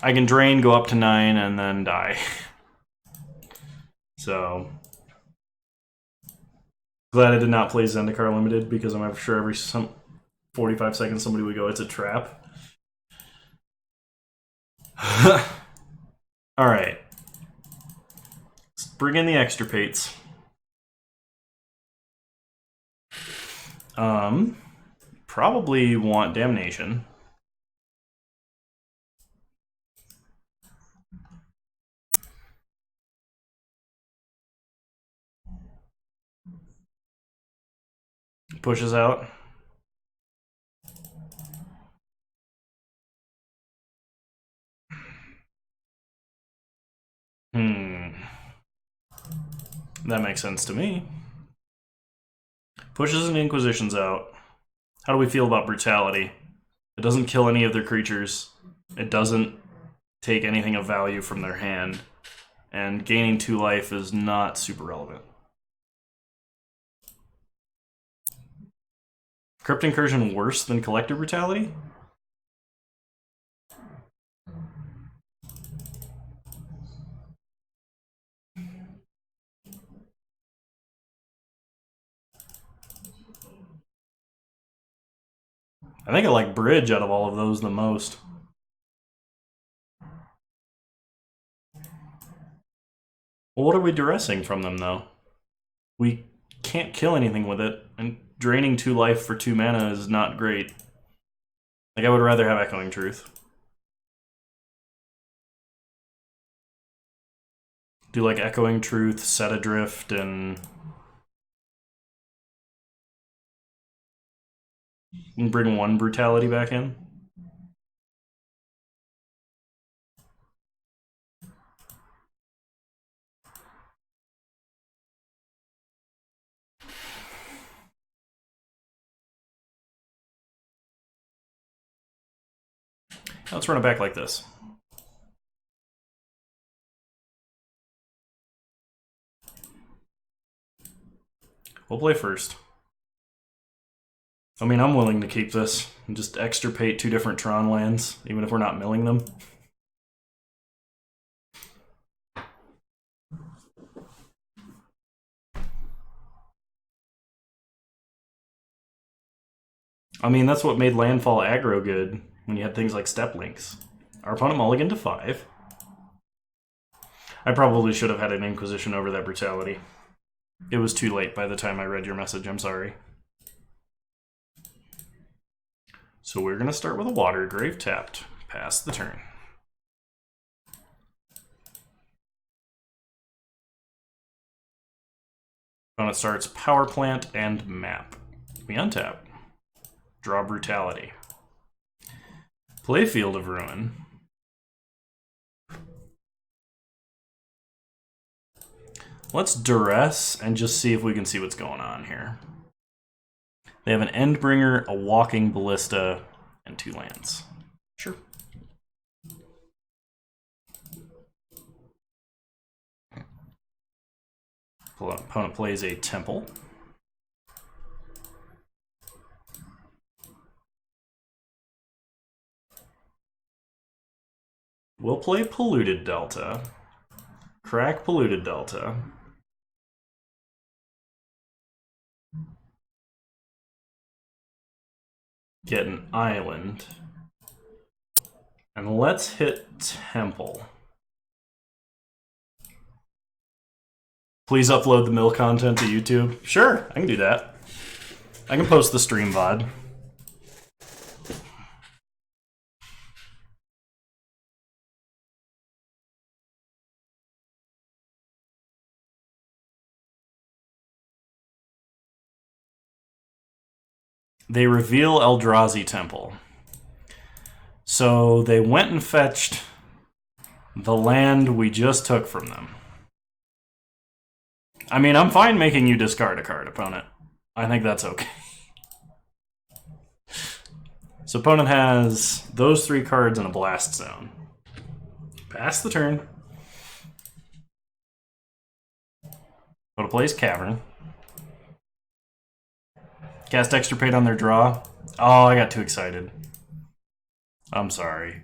I can drain, go up to 9, and then die. So, glad I did not play Zendikar Limited, because I'm sure every 45 seconds somebody would go, it's a trap. Alright. Let's bring in the extirpates. Probably want Damnation. pushes out. That makes sense to me. Pushes and Inquisitions out. How do we feel about Brutality? It doesn't kill any of their creatures. It doesn't take anything of value from their hand. And gaining 2 life is not super relevant. Crypt Incursion worse than Collective Brutality? I think I like Bridge out of all of those the most. Well, what are we duressing from them, though? We can't kill anything with it, and draining 2 life for 2 mana is not great. Like, I would rather have Echoing Truth. Do like Echoing Truth, Set Adrift, and bring 1 Brutality back in. Let's run it back like this. We'll play first. I mean, I'm willing to keep this and just extirpate 2 different Tron lands, even if we're not milling them. I mean, that's what made Landfall aggro good, when you had things like Step Links. Our opponent mulliganed to 5. I probably should have had an Inquisition over that Brutality. It was too late by the time I read your message, I'm sorry. So we're going to start with a Water Grave tapped. Pass the turn. Opponent starts Power Plant and Map. We untap. Draw Brutality. Play Field of Ruin. Let's duress and just see if we can see what's going on here. They have an Endbringer, a Walking Ballista, and 2 lands. Sure. Opponent plays a Temple. We'll play Polluted Delta. Crack Polluted Delta. Get an island. And let's hit Temple. Please upload the mill content to YouTube. Sure, I can do that. I can post the stream VOD. They reveal Eldrazi Temple. So they went and fetched the land we just took from them. I mean, I'm fine making you discard a card, opponent. I think that's okay. So opponent has those 3 cards in a blast zone. Pass the turn. Opponent plays Cavern. Cast Extirpate on their draw. Oh, I got too excited. I'm sorry.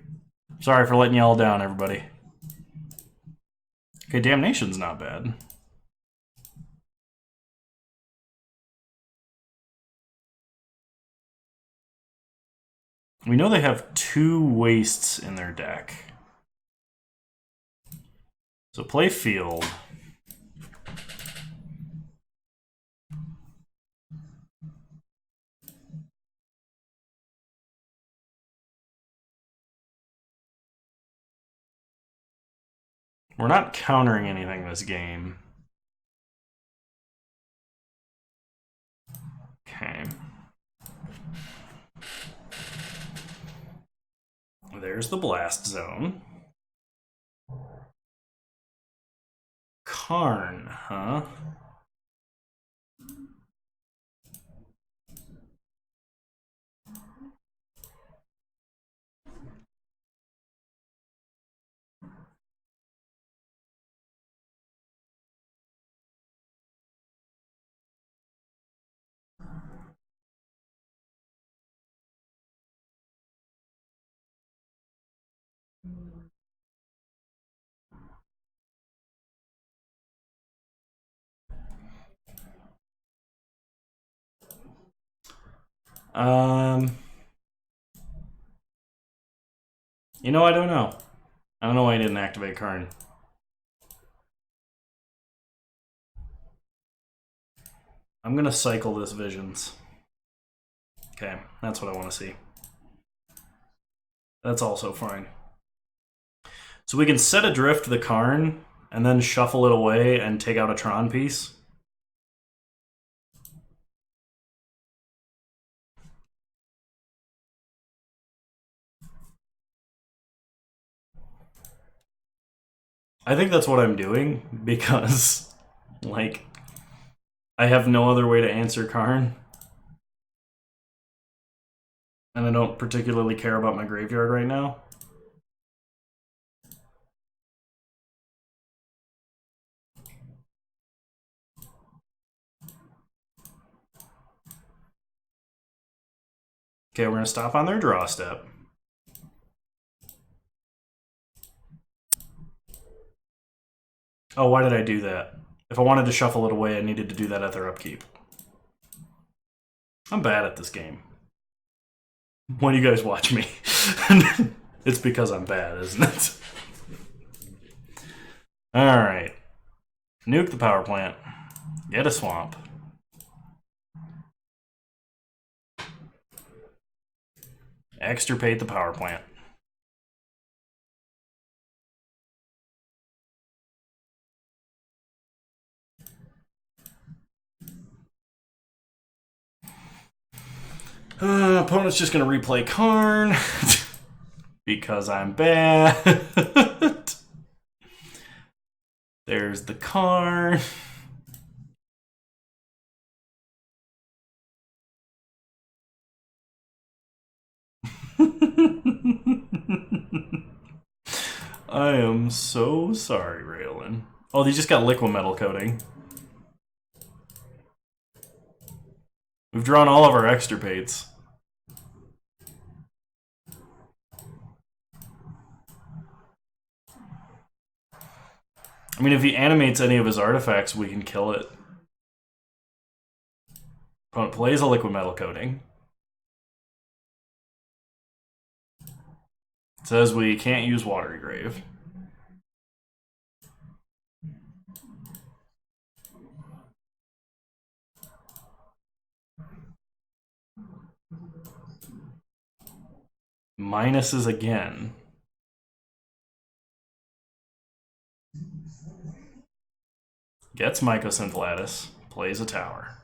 Sorry for letting you all down, everybody. Okay, Damnation's not bad. We know they have 2 wastes in their deck. So play Field. We're not countering anything this game. Okay. there's the blast zone. Karn, huh? You know, I don't know. I don't know why I didn't activate Karn. I'm gonna cycle this Visions. Okay, that's what I want to see. That's also fine. So we can set adrift the Karn, and then shuffle it away and take out a Tron piece. I think that's what I'm doing, because, like, I have no other way to answer Karn. And I don't particularly care about my graveyard right now. Okay, we're going to stop on their draw step. Oh, why did I do that? If I wanted to shuffle it away, I needed to do that at their upkeep. I'm bad at this game. When you guys watch me, it's because I'm bad, isn't it? Alright. Nuke the power plant. Get a swamp. Extirpate the power plant. Opponent's just going to replay Karn. Because I'm bad. There's the Karn. I am so sorry, Raylan. Oh, they just got liquid metal coating. We've drawn all of our extirpates. I mean, if he animates any of his artifacts, we can kill it. Opponent plays a liquid metal coating. It says we can't use Watery Grave. Minuses again. Gets Mycosynth, plays a tower.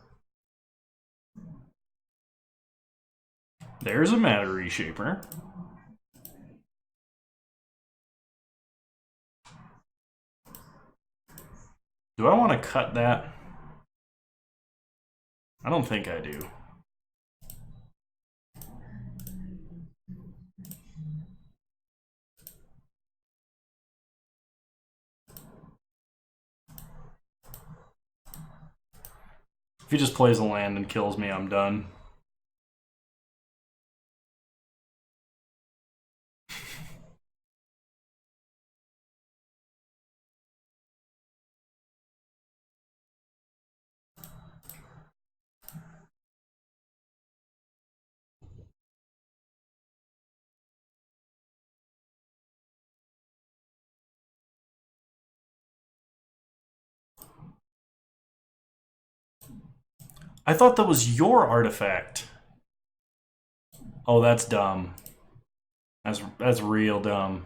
There's a Matter Reshaper. Do I want to cut that? I don't think I do. If he just plays a land and kills me, I'm done. I thought that was your artifact. Oh, that's dumb. That's real dumb.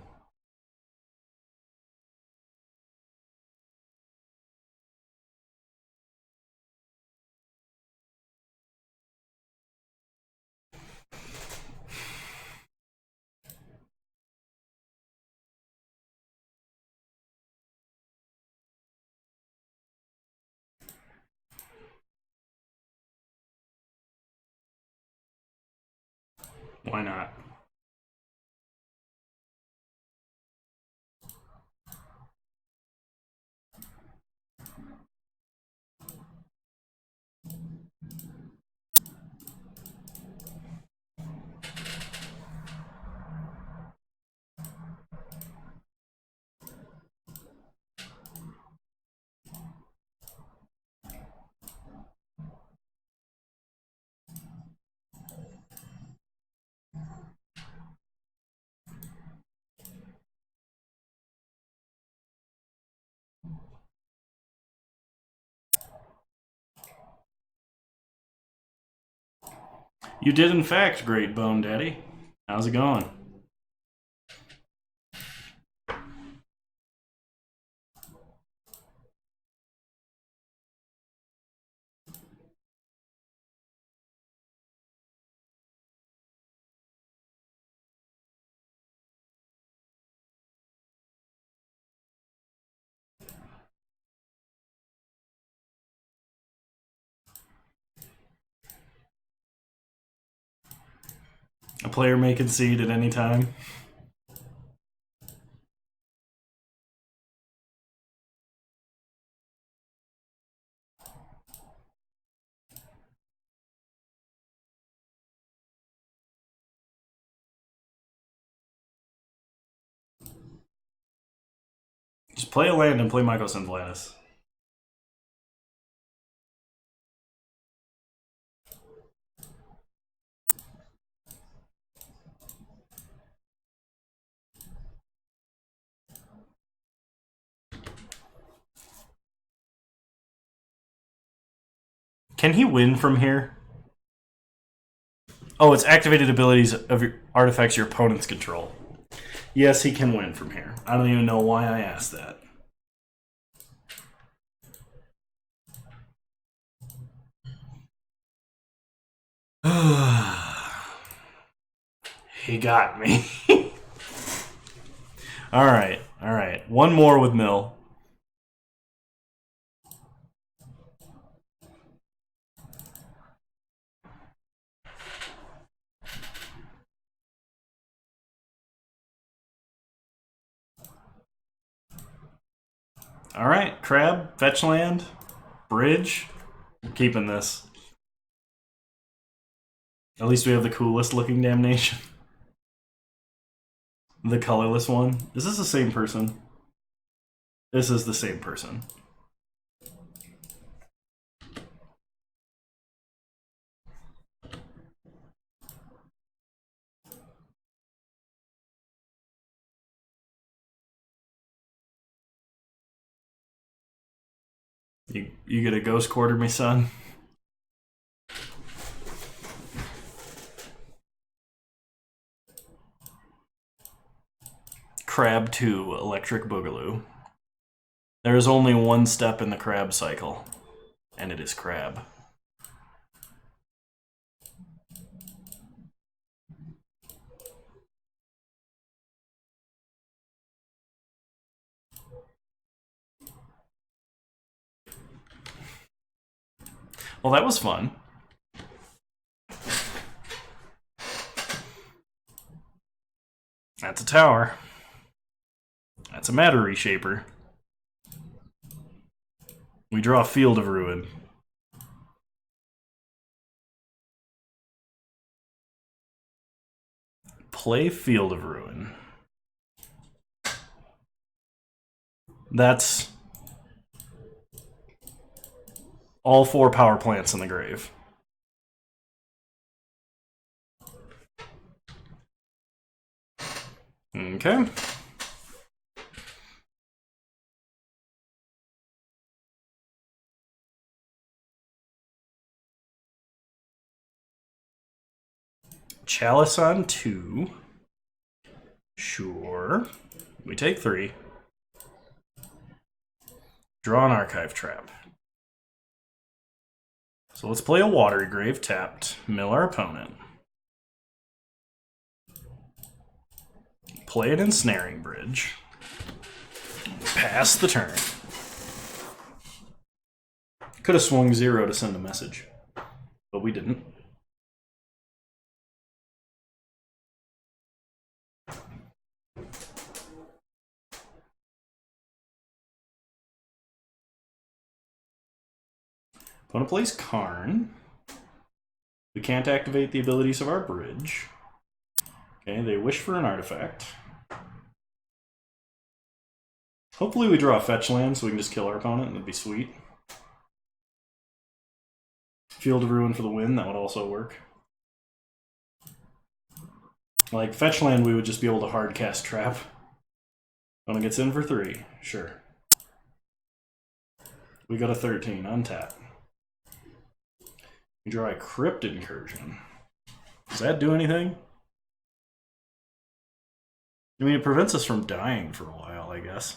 Why not? You did, in fact, Great Bone Daddy. How's it going? A player may concede at any time. Just play a land and play Mycos and Vladis. Can he win from here? Oh, it's activated abilities of your artifacts your opponents control. Yes, he can win from here. I don't even know why I asked that. He got me. Alright, alright. One more with Mill. Alright, Crab, fetch land, bridge. I'm keeping this. At least we have the coolest looking damnation. The colorless one. Is this the same person? This is the same person. You get a ghost quarter me, son? Crab 2, Electric Boogaloo. There is only one step in the crab cycle, and it is crab. Well, that was fun. That's a tower. That's a matter reshaper. We draw Field of Ruin. Play Field of Ruin. That's all 4 power plants in the grave. Okay. Chalice on 2. Sure. We take 3. Draw an Archive Trap. So let's play a Watery Grave tapped. Mill our opponent. Play an Ensnaring Bridge. Pass the turn. Could have swung 0 to send a message, but we didn't. Opponent plays Karn. We can't activate the abilities of our bridge. Okay, they wish for an artifact. Hopefully we draw a fetch land so we can just kill our opponent and that'd be sweet. Field of Ruin for the win, that would also work. Like, fetch land we would just be able to hard cast Trap. Opponent gets in for 3, sure. We got a 13, untap. We draw a Crypt Incursion. Does that do anything? I mean, it prevents us from dying for a while, I guess.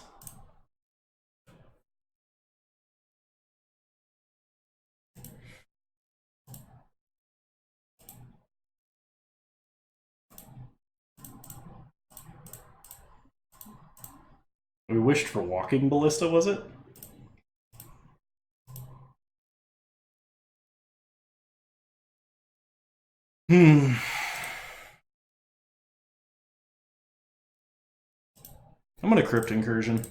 We wished for Walking Ballista, was it? I'm gonna Crypt Incursion.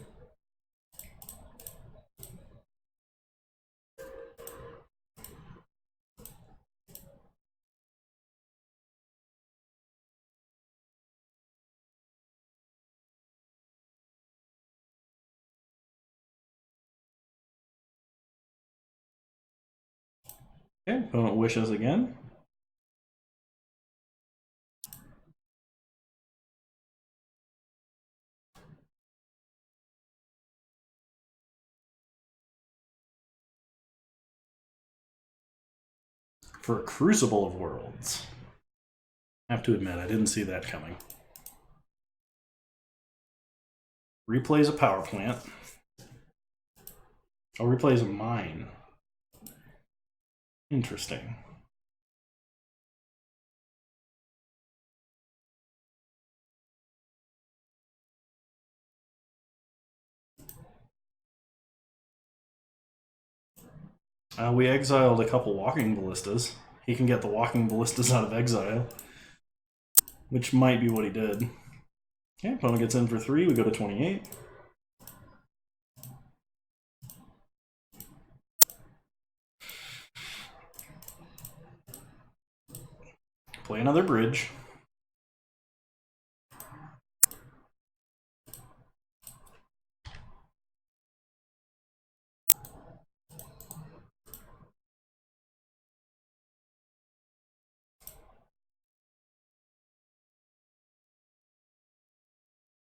Okay, opponent wishes again. For a Crucible of Worlds. I have to admit, I didn't see that coming. Replays a power plant. Oh, replays a mine. Interesting. We exiled a couple Walking Ballistas. He can get the Walking Ballistas out of exile. Which might be what he did. Okay, opponent gets in for 3, we go to 28. Play another bridge.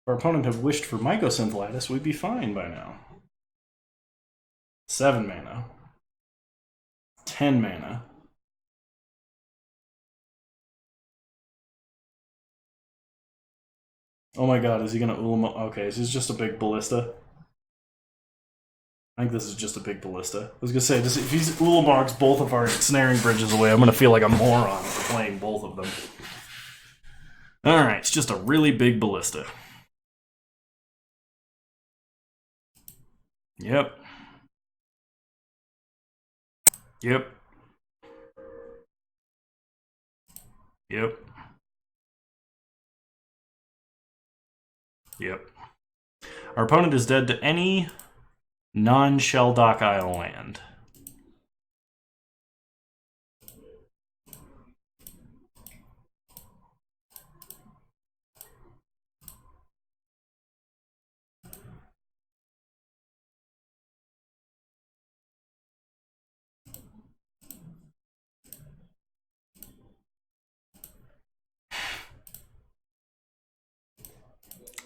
If our opponent had wished for Mycosynth Lattice, we'd be fine by now. 7 mana. 10 mana. Oh my god, is he gonna Ulama? Okay, this is just a big ballista. I think this is just a big ballista. I was gonna say, if he's Ulamarks both of our snaring bridges away, I'm gonna feel like a moron for playing both of them. Alright, it's just a really big ballista. Yep. Yep. Yep. Yep. Our opponent is dead to any non-Shelldock Isle land.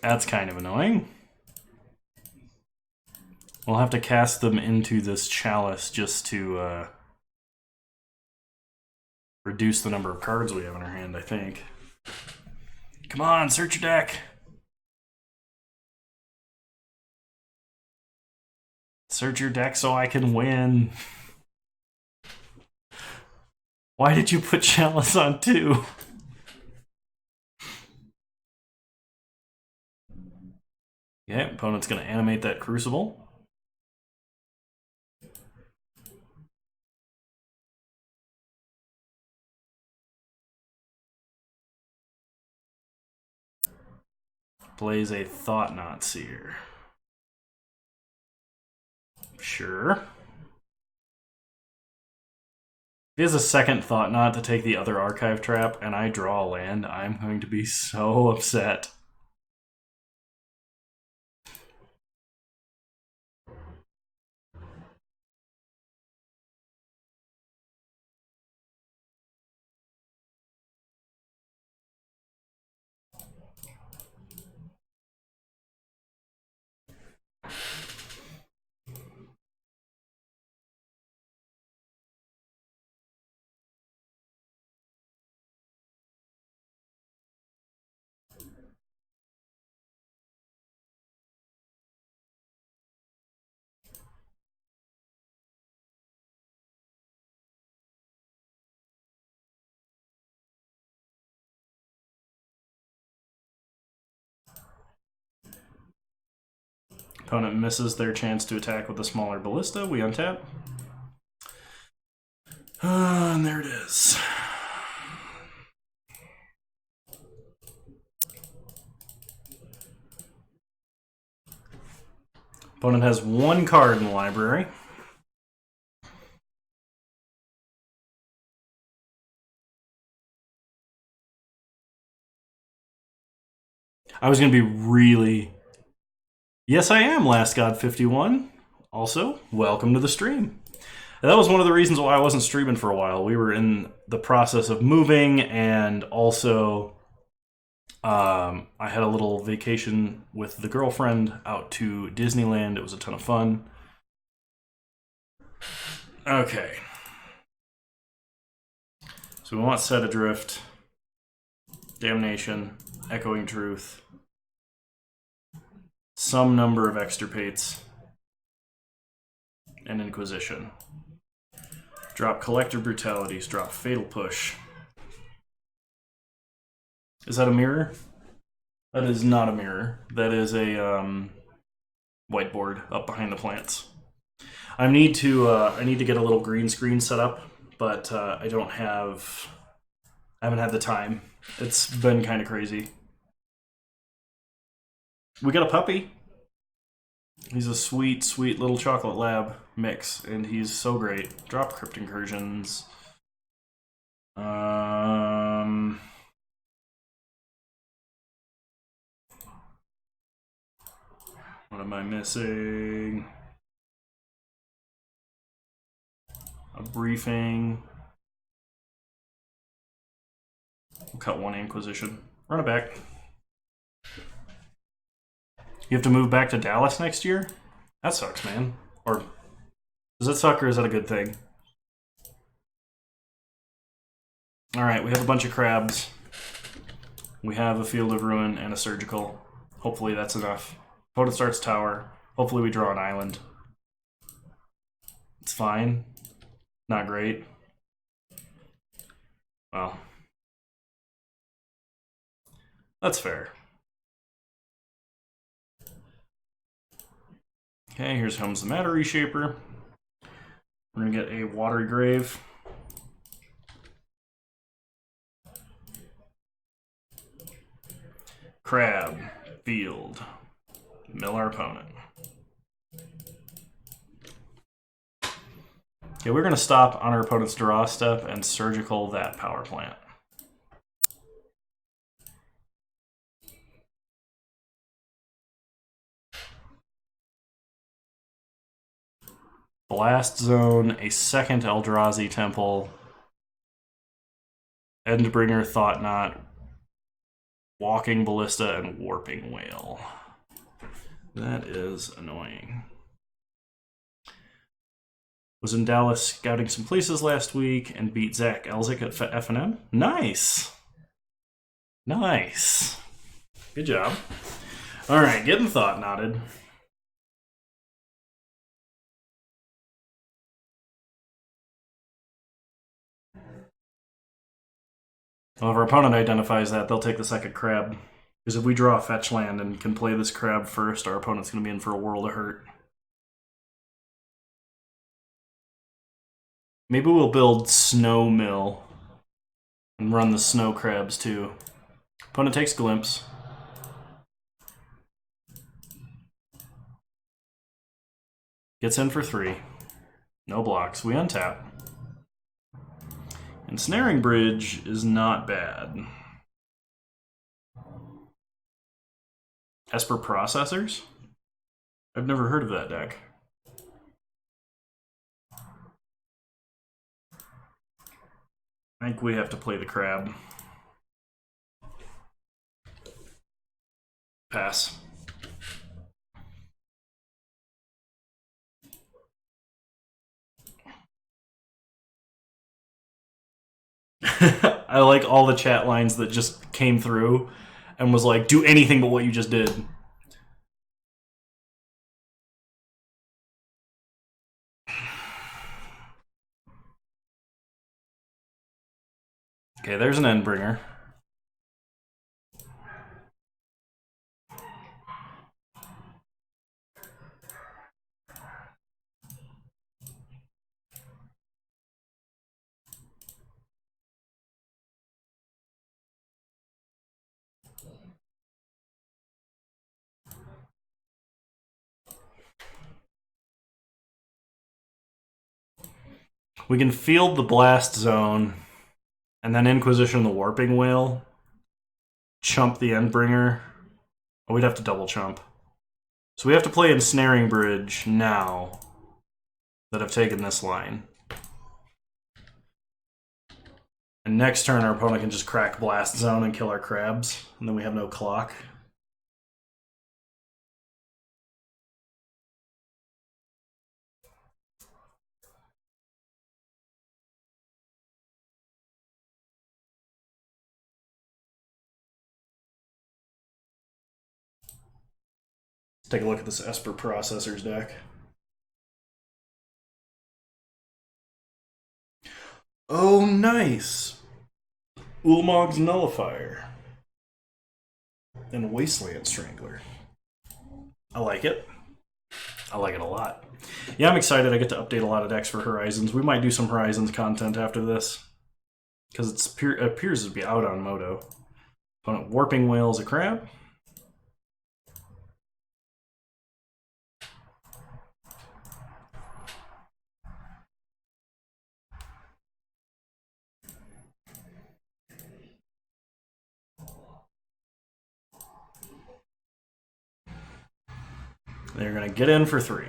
That's kind of annoying. We'll have to cast them into this chalice just to reduce the number of cards we have in our hand, I think. Come on, search your deck. Search your deck so I can win. Why did you put chalice on 2? Yeah, opponent's going to animate that Crucible. Plays a Thought-Knot Seer. Sure. he has a second thought not to take the other archive trap, and I draw a land, I'm going to be so upset. Opponent misses their chance to attack with a smaller ballista. We untap. And there it is. Opponent has one card in the library. I was going to be really... Yes, I am, Last God 51. Also, welcome to the stream. That was one of the reasons why I wasn't streaming for a while. We were in the process of moving, and also I had a little vacation with the girlfriend out to Disneyland. It was a ton of fun. Okay. So we want Set Adrift, Damnation, Echoing Truth, some number of extirpates, and Inquisition. Drop Collective Brutalities, drop Fatal Push. Is that a mirror? That is not a mirror. That is a whiteboard up behind the plants. I need to get a little green screen set up, but I haven't had the time. It's been kind of crazy. We got a puppy. He's a sweet, sweet little chocolate lab mix, and he's so great. Drop Crypt Incursions. What am I missing? A briefing. We'll cut one Inquisition. Run it back. You have to move back to Dallas next year? That sucks, man. Or does that suck, or is that a good thing? Alright, we have a bunch of crabs. We have a Field of Ruin and a Surgical. Hopefully that's enough. Opponent starts tower. Hopefully we draw an island. It's fine. Not great. Well. That's fair. Okay, here's comes the Matter Reshaper. We're gonna get a Watery Grave. Crab, field, mill our opponent. Okay, we're gonna stop on our opponent's draw step and surgical that power plant. Blast Zone, a second Eldrazi Temple, Endbringer, Thought Knot, Walking Ballista, and Warping Whale. That is annoying. Was in Dallas scouting some places last week and beat Zach Elzik at FNM. Nice! Nice! Good job. Alright, getting Thought Knotted. Well, if our opponent identifies that, they'll take the second crab. Because if we draw a fetch land and can play this crab first, our opponent's going to be in for a world of hurt. Maybe we'll build Snow Mill and run the snow crabs too. Opponent takes Glimpse. Gets in for 3. No blocks. We untap. Ensnaring Bridge is not bad. Esper Processors? I've never heard of that deck. I think we have to play the crab. Pass. I like all the chat lines that just came through and was like, do anything but what you just did. Okay, there's an Endbringer. We can field the Blast Zone, and then Inquisition the Warping Whale. Chump the Endbringer. Oh, we'd have to double chump. So we have to play Ensnaring Bridge now that I've taken this line. And next turn, our opponent can just crack Blast Zone and kill our crabs, and then we have no clock. Let's take a look at this Esper Processors deck. Oh, nice! Ulamog's Nullifier. And Wasteland Strangler. I like it. I like it a lot. Yeah, I'm excited. I get to update a lot of decks for Horizons. We might do some Horizons content after this. Because it appears to be out on Moto. Opponent Warping Whale's a crab. They're going to get in for 3.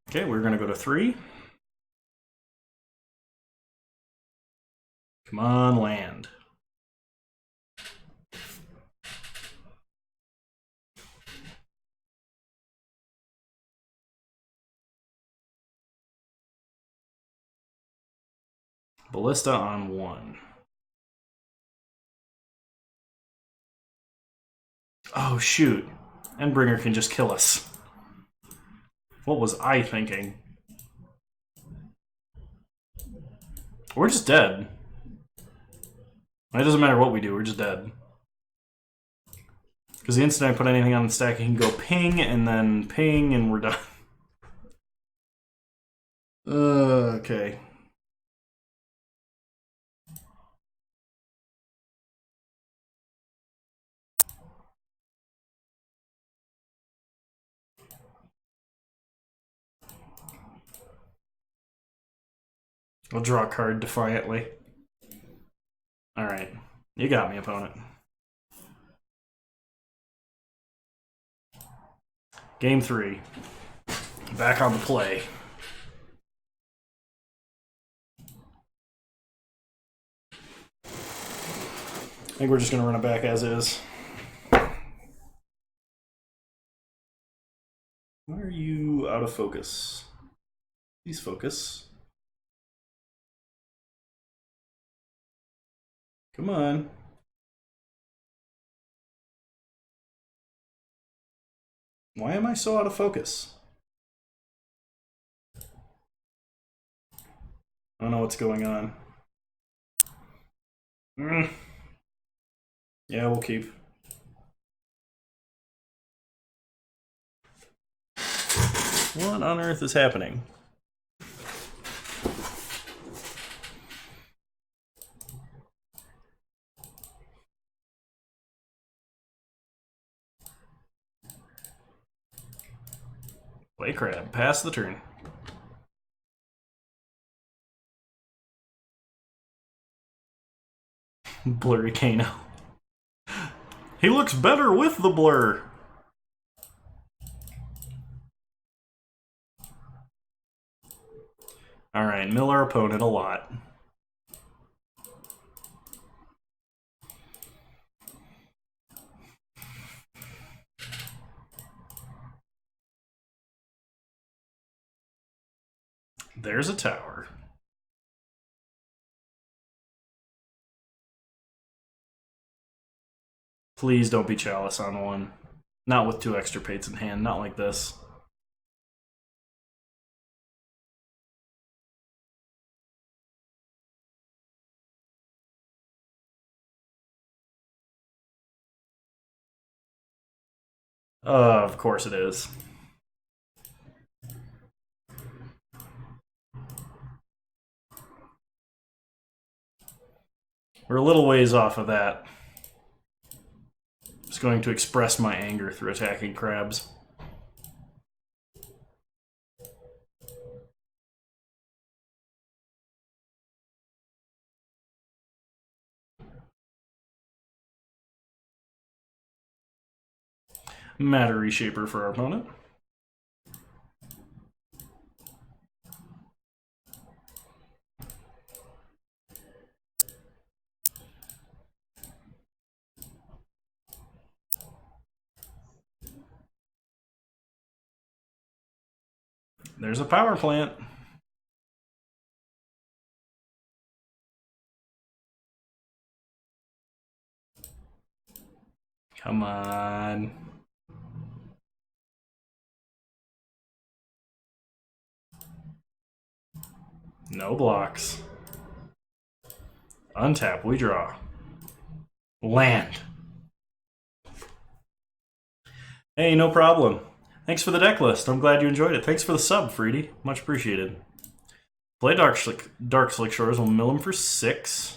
Okay, we're going to go to 3. Come on, land. Ballista on 1. Oh, shoot. Endbringer can just kill us. What was I thinking? We're just dead. It doesn't matter what we do, we're just dead. Because the instant I put anything on the stack, it can go ping, and we're done. Okay. I'll draw a card defiantly. Alright. You got me, opponent. Game 3. Back on the play. I think we're just going to run it back as is. Why are you out of focus? Please focus. Come on. Why am I so out of focus? I don't know what's going on. Yeah, we'll keep. What on earth is happening? Play crab. Pass the turn. Blurry Kano. He looks better with the blur. Alright, mill our opponent a lot. There's a tower. Please don't be Chalice on one. Not with 2 extra pates in hand, not like this. Of course it is. We're a little ways off of that. Just going to express my anger through attacking crabs. Matter Reshaper for our opponent. There's a power plant. Come on. No blocks. Untap, we draw. Land. Hey, no problem. Thanks for the deck list. I'm glad you enjoyed it. Thanks for the sub, Freedy. Much appreciated. Play Dark Slick Shores. We'll mill him for 6.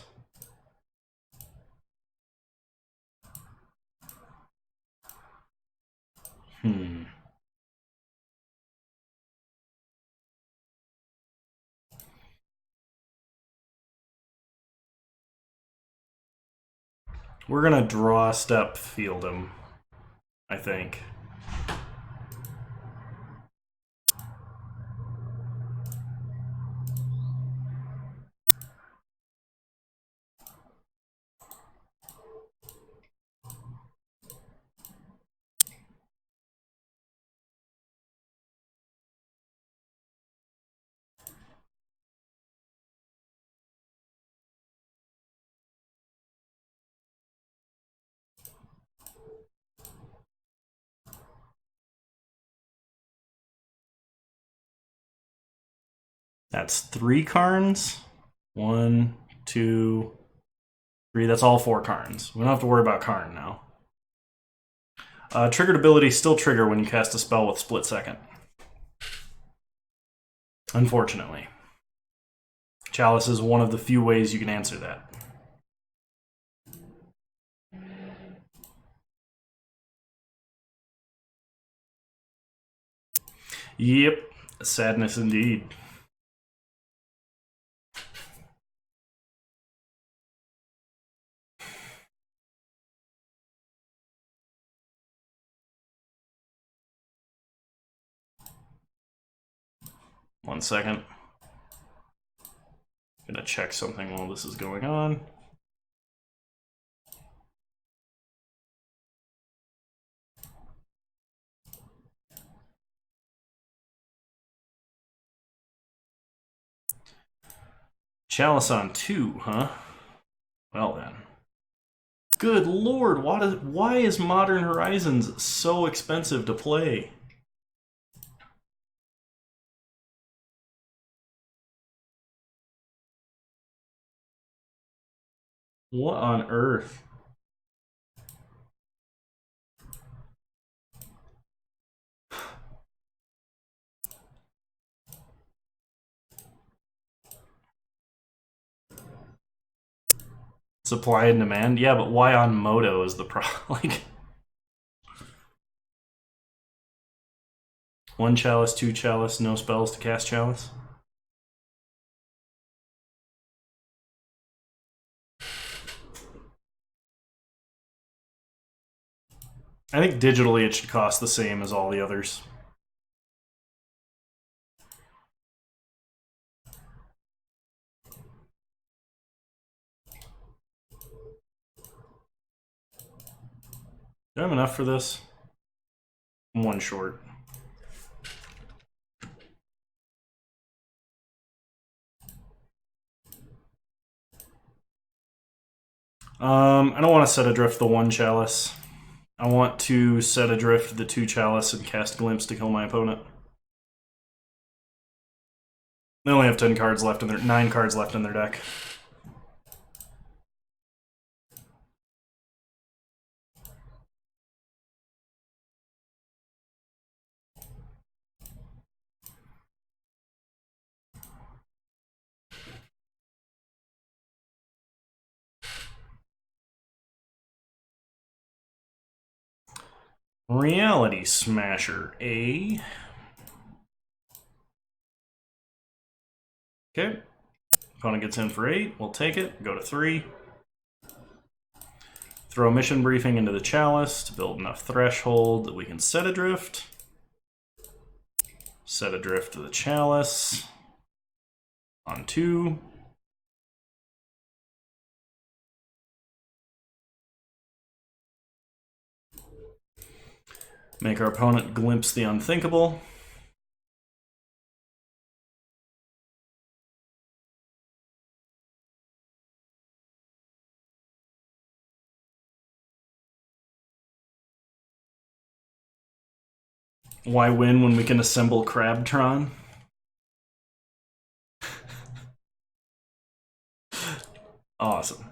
We're gonna draw step field him, I think. That's 3 Karns. 1, 2, 3. That's all 4 Karns. We don't have to worry about Karn now. Triggered abilities still trigger when you cast a spell with split second. Unfortunately. Chalice is one of the few ways you can answer that. Yep, sadness indeed. One second. Gonna check something while this is going on. Chalice on 2, huh? Well then. Good lord, why is Modern Horizons so expensive to play? What on earth? Supply and demand? Yeah, but why on Moto is the problem? Like, 1 Chalice, 2 Chalice, no spells to cast Chalice? I think digitally it should cost the same as all the others. Do I have enough for this? I'm one short. I don't want to set adrift the 1 chalice. I want to set adrift the 2 chalice and cast Glimpse to kill my opponent. They only have 10 cards left in their 9 cards left in their deck. Reality Smasher A. Okay. Opponent gets in for 8. We'll take it. Go to 3. Throw Mission Briefing into the chalice to build enough threshold that we can set adrift. Set adrift to the chalice. On 2. Make our opponent glimpse the unthinkable. Why win when we can assemble Crabtron? Awesome.